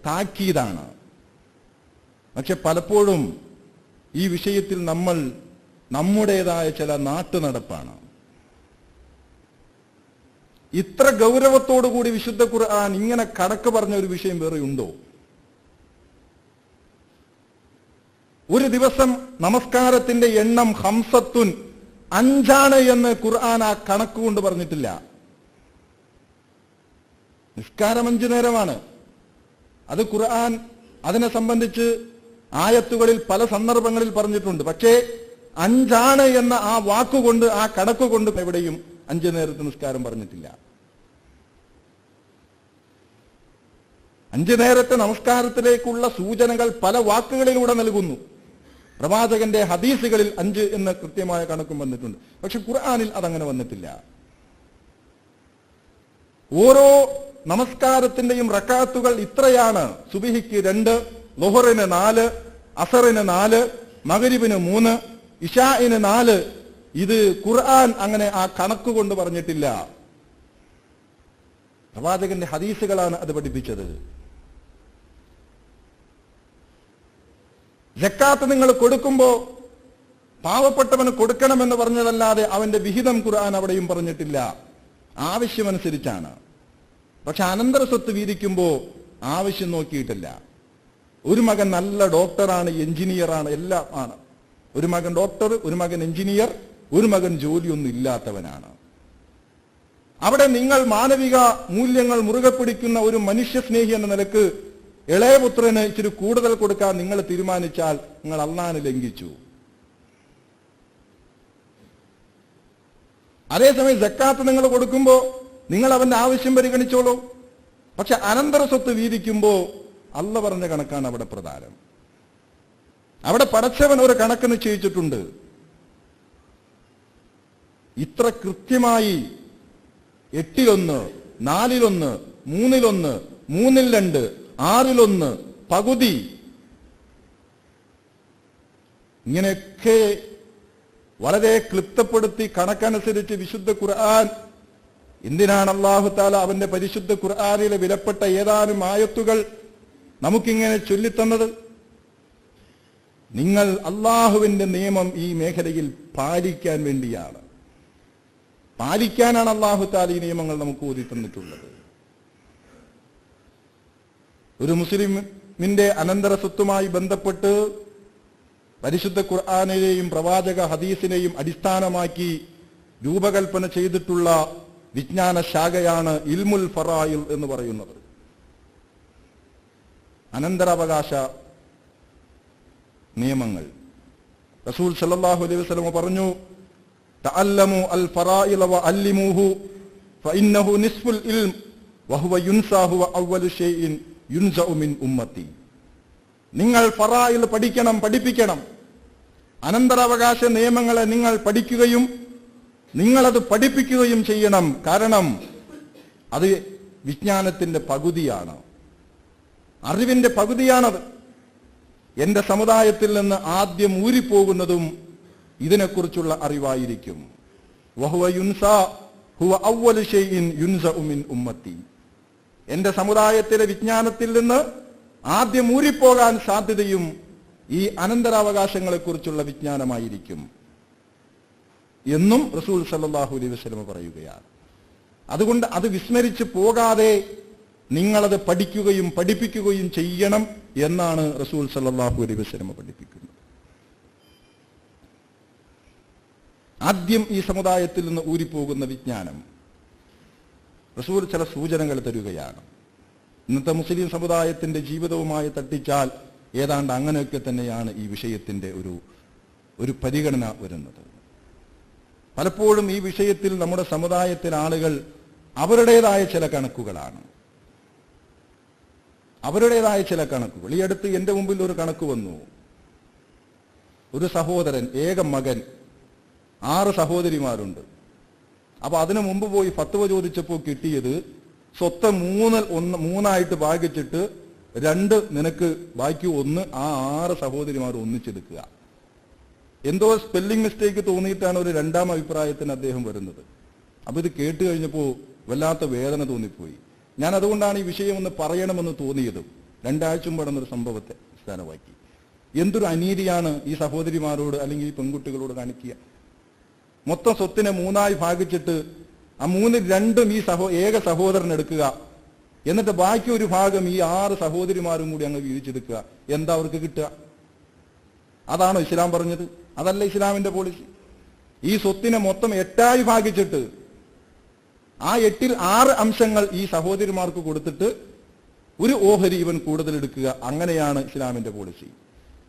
താക്കീതാണ്. പക്ഷെ പലപ്പോഴും ഈ വിഷയത്തിൽ നമ്മൾ നമ്മുടേതായ ചില നാട്ടുനടപ്പാണ്. ഇത്ര ഗൗരവത്തോടുകൂടി വിശുദ്ധ ഖുർആൻ ഇങ്ങനെ കണക്ക് പറഞ്ഞ ഒരു വിഷയം വേറെ ഉണ്ടോ? ഒരു ദിവസം നമസ്കാരത്തിന്റെ എണ്ണം ഹംസത്തുൻ 5 എന്ന് ഖുർആൻ ആ കണക്ക് കൊണ്ട് പറഞ്ഞിട്ടില്ല. നിസ്കാരം 5 നേരമാണ്. അത് ഖുർആൻ അതിനെ സംബന്ധിച്ച് ആയത്തുകളിൽ പല സന്ദർഭങ്ങളിൽ പറഞ്ഞിട്ടുണ്ട്. പക്ഷേ 5 എന്ന ആ വാക്കുകൊണ്ട്, ആ കണക്ക് കൊണ്ട് എവിടെയും 5 നേരത്തെ നിസ്കാരം പറഞ്ഞിട്ടില്ല. 5 നേരത്തെ നമസ്കാരത്തിലേക്കുള്ള സൂചനകൾ പല വാക്കുകളിലൂടെ നൽകുന്നു. പ്രവാചകന്റെ ഹദീസുകളിൽ 5 എന്ന കൃത്യമായ കണക്കും വന്നിട്ടുണ്ട്. പക്ഷെ ഖുർആനിൽ അതങ്ങനെ വന്നിട്ടില്ല. ഓരോ നമസ്കാരത്തിന്റെയും റക്അത്തുകൾ ഇത്രയാണ്: സുബ്ഹിക്ക് 2, ളുഹറിന് 4, അസറിന് 4, മഗ്രിബിന് 3, ഇശാഇന് 4. ഇത് ഖുർആൻ അങ്ങനെ ആ കണക്ക് കൊണ്ട് പറഞ്ഞിട്ടില്ല. പ്രവാചകന്റെ ഹദീസുകളാണ് അത് പഠിപ്പിച്ചത്. സക്കാത്ത് നിങ്ങൾ കൊടുക്കുമ്പോ പാവപ്പെട്ടവന് കൊടുക്കണമെന്ന് പറഞ്ഞതല്ലാതെ അവന്റെ വിഹിതം ഖുർആൻ അവിടെയും പറഞ്ഞിട്ടില്ല. ആവശ്യമനുസരിച്ചാണ്. പക്ഷെ അനന്തര സ്വത്ത് വീതിക്കുമ്പോ ആവശ്യം നോക്കിയിട്ടില്ല. ഒരു മകൻ നല്ല ഡോക്ടറാണ്, എഞ്ചിനീയറാണ്, എല്ലാം ആണ്. ഒരു മകൻ ഡോക്ടർ, ഒരു മകൻ എഞ്ചിനീയർ, ഒരു മകൻ ജോലിയൊന്നും ഇല്ലാത്തവനാണ്. അവിടെ നിങ്ങൾ മാനവിക മൂല്യങ്ങൾ മുറുകെ പിടിക്കുന്ന ഒരു മനുഷ്യസ്നേഹി എന്ന നിലക്ക് ഇളയപുത്രന് ഇച്ചിരി കൂടുതൽ കൊടുക്കാൻ നിങ്ങൾ തീരുമാനിച്ചാൽ നിങ്ങൾ അള്ളാനെ ലംഘിച്ചു. അതേസമയം സക്കാത്ത് നിങ്ങൾ കൊടുക്കുമ്പോ നിങ്ങൾ അവന്റെ ആവശ്യം പരിഗണിച്ചോളൂ. പക്ഷെ അനന്തര സ്വത്ത് വീതിക്കുമ്പോ അള്ള പറഞ്ഞ കണക്കാണ് അവിടെ പ്രധാനം. അവിടെ പടച്ചവൻ ഒരു കണക്ക് നിശ്ചയിച്ചിട്ടുണ്ട്. ഇത്ര കൃത്യമായി 8-1, 4-1, 3-1, 3-2, 6-1, പകുതി, ഇങ്ങനെയൊക്കെ വളരെ ക്ലിപ്തപ്പെടുത്തി കണക്കനുസരിച്ച് വിശുദ്ധ ഖുർആൻ. എന്തിനാണ് അല്ലാഹു തആല അവന്റെ പരിശുദ്ധ ഖുർആനിലെ വിലപ്പെട്ട ഏതാനും ആയത്തുകൾ നമുക്കിങ്ങനെ ചൊല്ലിത്തന്നത്? നിങ്ങൾ അള്ളാഹുവിന്റെ നിയമം ഈ മേഖലയിൽ പാലിക്കാൻ വേണ്ടിയാണ്. പാലിക്കാനാണ് അല്ലാഹു തആല ഈ നിയമങ്ങൾ നമുക്ക് ഓതി തന്നിട്ടുള്ളത്. ഒരു മുസ്ലിമിന്റെ അനന്തര സ്വത്തുമായി ബന്ധപ്പെട്ട് പരിശുദ്ധ ഖുർആനിലെയും പ്രവാചക ഹദീസിനെയും അടിസ്ഥാനമാക്കി രൂപകൽപ്പന ചെയ്തിട്ടുള്ള വിജ്ഞാന ശാഖയാണ് ഇൽമുൽ ഫറായിൽ എന്ന് പറയുന്നത്. അനന്തരാവകാശ നിയമങ്ങൾ. റസൂൽ സല്ലല്ലാഹു അലൈഹി വസല്ലം പറഞ്ഞു, തഅല്ലമു അൽ ഫറായില വഅല്ലിമൂഹു ഫഇന്നഹു നിസ്ഫുൽ ഇൽം വഹുവ യുൻസാഹു അവ്വലു ഷൈഇൻ യുൻസഉ മിൻ ഉമ്മത്തി. നിങ്ങൾ ഫറായിൽ പഠിക്കണം, പഠിപ്പിക്കണം. അനന്തരാവകാശ നിയമങ്ങളെ നിങ്ങൾ പഠിക്കുകയും നിങ്ങളത് പഠിപ്പിക്കുകയും ചെയ്യണം. കാരണം അത് വിജ്ഞാനത്തിന്റെ പകുതിയാണ്, അറിവിന്റെ പകുതിയാണത്. എന്റെ സമുദായത്തിൽ നിന്ന് ആദ്യം ഊരിപ്പോകുന്നതും ഇതിനെക്കുറിച്ചുള്ള അറിവായിരിക്കും. വഹുവ യുൻസാ ഹുവ അവ്വലു ഷൈഇൻ യുൻസഉ മിൻ ഉമ്മത്തി. എന്റെ സമുദായത്തിലെ വിജ്ഞാനത്തിൽ നിന്ന് ആദ്യം ഊരിപ്പോകാൻ സാധ്യതയും ഈ അനന്തരാവകാശങ്ങളെക്കുറിച്ചുള്ള വിജ്ഞാനമായിരിക്കും എന്നും റസൂൽ സല്ലല്ലാഹു അലൈഹി വസല്ലം പറയുകയാണ്. അതുകൊണ്ട് അത് വിസ്മരിച്ച് പോകാതെ നിങ്ങളത് പഠിക്കുകയും പഠിപ്പിക്കുകയും ചെയ്യണം എന്നാണ് റസൂൽ സല്ലല്ലാഹു അലൈഹി വസല്ലം പഠിപ്പിക്കുന്നത്. ആദ്യം ഈ സമുദായത്തിൽ നിന്ന് ഊരിപ്പോകുന്ന വിജ്ഞാനം റസൂൽ ചില സൂചനകൾ തരുകയാണ്. ഇന്നത്തെ മുസ്ലിം സമുദായത്തിന്റെ ജീവിതവുമായി തട്ടിച്ചാൽ ഏതാണ്ട് അങ്ങനെയൊക്കെ തന്നെയാണ് ഈ വിഷയത്തിന്റെ ഒരു പരിഗണന വരുന്നത്. പലപ്പോഴും ഈ വിഷയത്തിൽ നമ്മുടെ സമുദായത്തിലെ ആളുകൾ അവരുടേതായ ചില കണക്കുകളാണ്, അവരുടേതായ ചില കണക്കുകൾ. ഈ അടുത്ത് എന്റെ മുമ്പിൽ ഒരു കണക്ക് വന്നു. ഒരു സഹോദരൻ, ഏക മകൻ, 6 സഹോദരിമാരുണ്ട്. അപ്പൊ അതിനു മുമ്പ് പോയി ഫത്വ ചോദിച്ചപ്പോൾ കിട്ടിയത് സ്വത്ത് 3 ഭാഗിച്ചിട്ട് 2 നിനക്ക്, ബാക്കി 1 ആ 6 സഹോദരിമാർ ഒന്നിച്ചെടുക്കുക. എന്തോ സ്പെല്ലിംഗ് മിസ്റ്റേക്ക് തോന്നിയിട്ടാണ് ഒരു 2ാം അഭിപ്രായത്തിന് അദ്ദേഹം വരുന്നത്. അപ്പൊ ഇത് കേട്ട് കഴിഞ്ഞപ്പോൾ വല്ലാത്ത വേദന തോന്നിപ്പോയി. ഞാൻ അതുകൊണ്ടാണ് ഈ വിഷയം ഒന്ന് പറയണമെന്ന് തോന്നിയതും. 2 ആഴ്ച മുമ്പ് നടന്നൊരു സംഭവത്തെ അടിസ്ഥാനമാക്കി. എന്തൊരു അനീതിയാണ് ഈ സഹോദരിമാരോട് അല്ലെങ്കിൽ ഈ പെൺകുട്ടികളോട് കാണിക്കുക. മൊത്തം സ്വത്തിനെ 3 ഭാഗിച്ചിട്ട് ആ 3-2 ഈ ഏക സഹോദരൻ എടുക്കുക, എന്നിട്ട് ബാക്കി ഒരു ഭാഗം ഈ 6 സഹോദരിമാരും കൂടി അങ്ങ് വീതിച്ചെടുക്കുക. എന്താ അവർക്ക് കിട്ടുക? അതാണോ ഇസ്ലാം പറഞ്ഞത്? അതല്ല ഇസ്ലാമിന്റെ പോളിസി. ഈ സ്വത്തിനെ മൊത്തം 8 ഭാഗിച്ചിട്ട് ആ 8-ൽ 6 അംശങ്ങൾ ഈ സഹോദരിമാർക്ക് കൊടുത്തിട്ട് ഒരു ഓഹരി ഇവൻ കൂടുതൽ എടുക്കുക. അങ്ങനെയാണ് ഇസ്ലാമിന്റെ പോളിസി.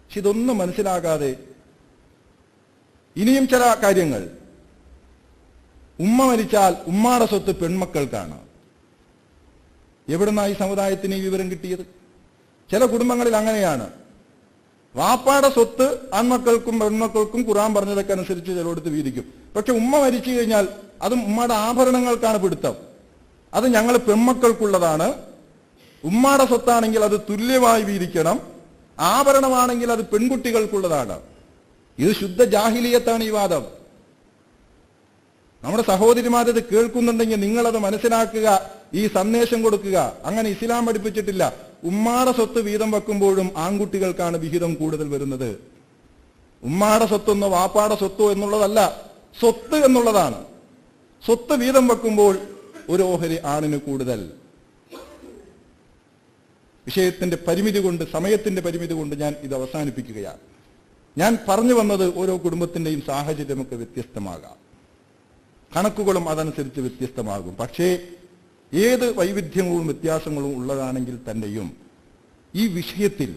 പക്ഷെ ഇതൊന്നും മനസ്സിലാകാതെ ഇനിയും ചില കാര്യങ്ങൾ ഉമ്മ മരിച്ചാൽ ഉമ്മാടെ സ്വത്ത് പെൺമക്കൾക്കാണ്. എവിടുന്നാ ഈ സമുദായത്തിന് ഈ വിവരം കിട്ടിയത്? ചില കുടുംബങ്ങളിൽ അങ്ങനെയാണ്. വാപ്പാടെ സ്വത്ത് ആൺമക്കൾക്കും പെൺമക്കൾക്കും ഖുർആൻ പറഞ്ഞതൊക്കെ അനുസരിച്ച് ചിലയിടത്ത് വീതിക്കും. പക്ഷെ ഉമ്മ മരിച്ചു കഴിഞ്ഞാൽ അതും ഉമ്മയുടെ ആഭരണങ്ങൾക്കാണ് പിടുത്തം. അത് ഞങ്ങൾ പെൺമക്കൾക്കുള്ളതാണ്. ഉമ്മാടെ സ്വത്താണെങ്കിൽ അത് തുല്യമായി വീതിക്കണം. ആഭരണമാണെങ്കിൽ അത് പെൺകുട്ടികൾക്കുള്ളതാണ്. ഇത് ശുദ്ധ ജാഹിലിയത്താണ് ഈ വാദം. നമ്മുടെ സഹോദരിമാരത് കേൾക്കുന്നുണ്ടെങ്കിൽ നിങ്ങളത് മനസ്സിലാക്കുക, ഈ സന്ദേശം കൊടുക്കുക. അങ്ങനെ ഇസ്ലാം പഠിപ്പിച്ചിട്ടില്ല. ഉമ്മാടെ സ്വത്ത് വീതം വെക്കുമ്പോഴും ആൺകുട്ടികൾക്കാണ് വിഹിതം കൂടുതൽ വരുന്നത്. ഉമ്മാടെ സ്വത്തൊന്നോ വാപ്പാടെ സ്വത്തോ എന്നുള്ളതല്ല, സ്വത്ത് എന്നുള്ളതാണ്. സ്വത്ത് വീതം വെക്കുമ്പോൾ ഒരു ഓഹരി ആണിന് കൂടുതൽ. വിഷയത്തിന്റെ പരിമിതി കൊണ്ട്, സമയത്തിന്റെ പരിമിതി കൊണ്ട് ഞാൻ ഇത് അവസാനിപ്പിക്കുകയാണ്. ഞാൻ പറഞ്ഞു വന്നത് ഓരോ കുടുംബത്തിന്റെയും സാഹചര്യമൊക്കെ വ്യത്യസ്തമാകാം, കണക്കുകളും അതനുസരിച്ച് വ്യത്യസ്തമാകും. പക്ഷേ ഏത് വൈവിധ്യങ്ങളും വ്യത്യാസങ്ങളും ഉള്ളതാണെങ്കിൽ തന്നെയും ഈ വിഷയത്തിൽ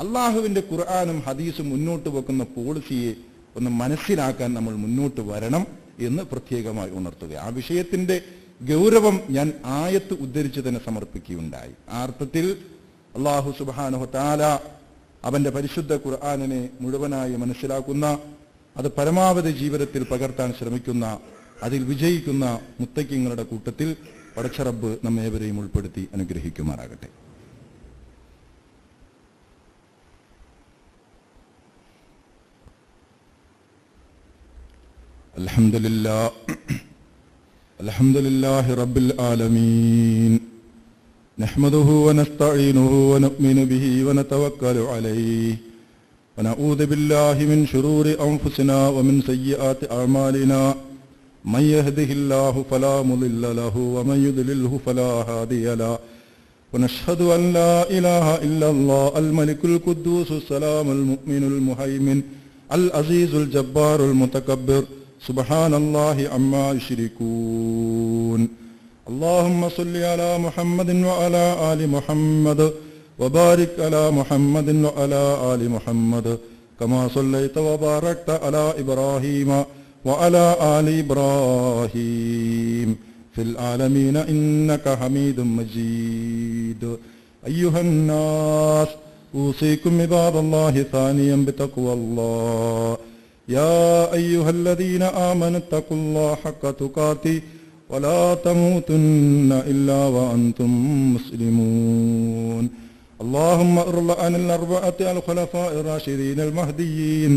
അള്ളാഹുവിന്റെ ഖുർആനും ഹദീസും മുന്നോട്ട് വെക്കുന്ന പോളിസിയെ ഒന്ന് മനസ്സിലാക്കാൻ നമ്മൾ മുന്നോട്ട് വരണം എന്ന് പ്രത്യേകമായി ഉണർത്തുക. ആ വിഷയത്തിന്റെ ഗൗരവം ഞാൻ ആയത്ത് ഉദ്ധരിച്ച് തന്നെ സമർപ്പിക്കുകയുണ്ടായി. ആ അർത്ഥത്തിൽ അള്ളാഹു സുബ്ഹാനഹു തആല അവന്റെ പരിശുദ്ധ ഖുർആനിനെ മുഴുവനായി മനസ്സിലാക്കുന്ന, അത് പരമാവധി ജീവിതത്തിൽ പകർത്താൻ ശ്രമിക്കുന്ന, അതിൽ വിജയിക്കുന്ന മുത്തക്കിങ്ങളുടെ കൂട്ടത്തിൽ പടച്ച റബ്ബ് നമ്മേവരെയും ഉൾപ്പെടുത്തി അനുഗ്രഹിക്കുമാറാകട്ടെ. അൽഹംദുലില്ലാഹി റബ്ബിൽ ആലമീൻ. നഹ്മദുഹു വനസ്തഈനുഹു വനുഅ്മിനു ബിഹി വനതവക്കലു അലൈഹി ونعوذ بالله من شرور أنفسنا ومن سيئات أعمالنا من يهده الله فلا مضل له ومن يضلله فلا هادي له ونشهد أن لا إله إلا الله الملك القدوس السلام المؤمن المهيمن العزيز الجبار المتكبر سبحان الله عما يشركون. اللهم صل على محمد وعلى آل محمد وبارك على محمد وعلى آل محمد كما صليت وباركت على إبراهيم وعلى آل إبراهيم في العالمين إنك حميد مجيد. أيها الناس أوصيكم عباد الله ثانيا بتقوى الله. يا أيها الذين آمنوا اتقوا الله حق تقاته ولا تموتن إلا وأنتم مسلمون. اللهم ارض عن الأربعة الخلفاء الراشدين المهديين.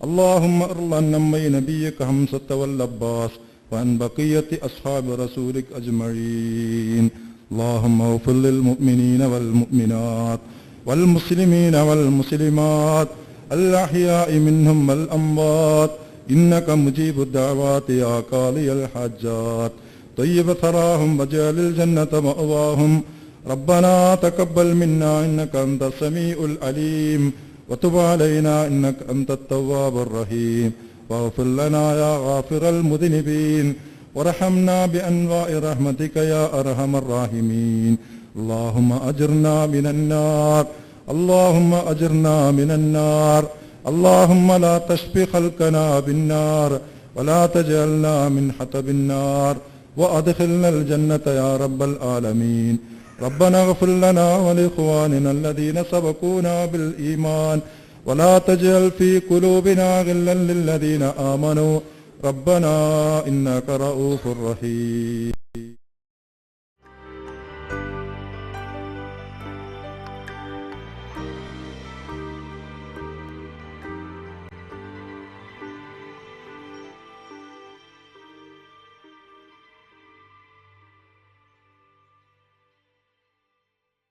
اللهم ارض عن أمي نبيك حمزة والعباس وعن بقية أصحاب رسولك أجمعين. اللهم اغفر للمؤمنين والمؤمنات والمسلمين والمسلمات الأحياء منهم والأموات إنك مجيب الدعوات يا قاضي الحاجات. طيب ثراهم واجعل الجنة مأواهم. ربنا تقبل منا إنك أنت السميع العليم وتب علينا إنك أنت التواب الرحيم واغفر لنا يا غافر المذنبين وارحمنا بأنواع رحمتك يا أرحم الراحمين. اللهم أجرنا من النار، اللهم أجرنا من النار. اللهم لا تشفي خلقنا بالنار ولا تجعلنا من حطب النار وأدخلنا الجنة يا رب العالمين. ربنا اغفر لنا ولإخواننا الذين سبقونا بالإيمان ولا تجعل في قلوبنا غلا للذين آمنوا ربنا إنك رؤوف رحيم.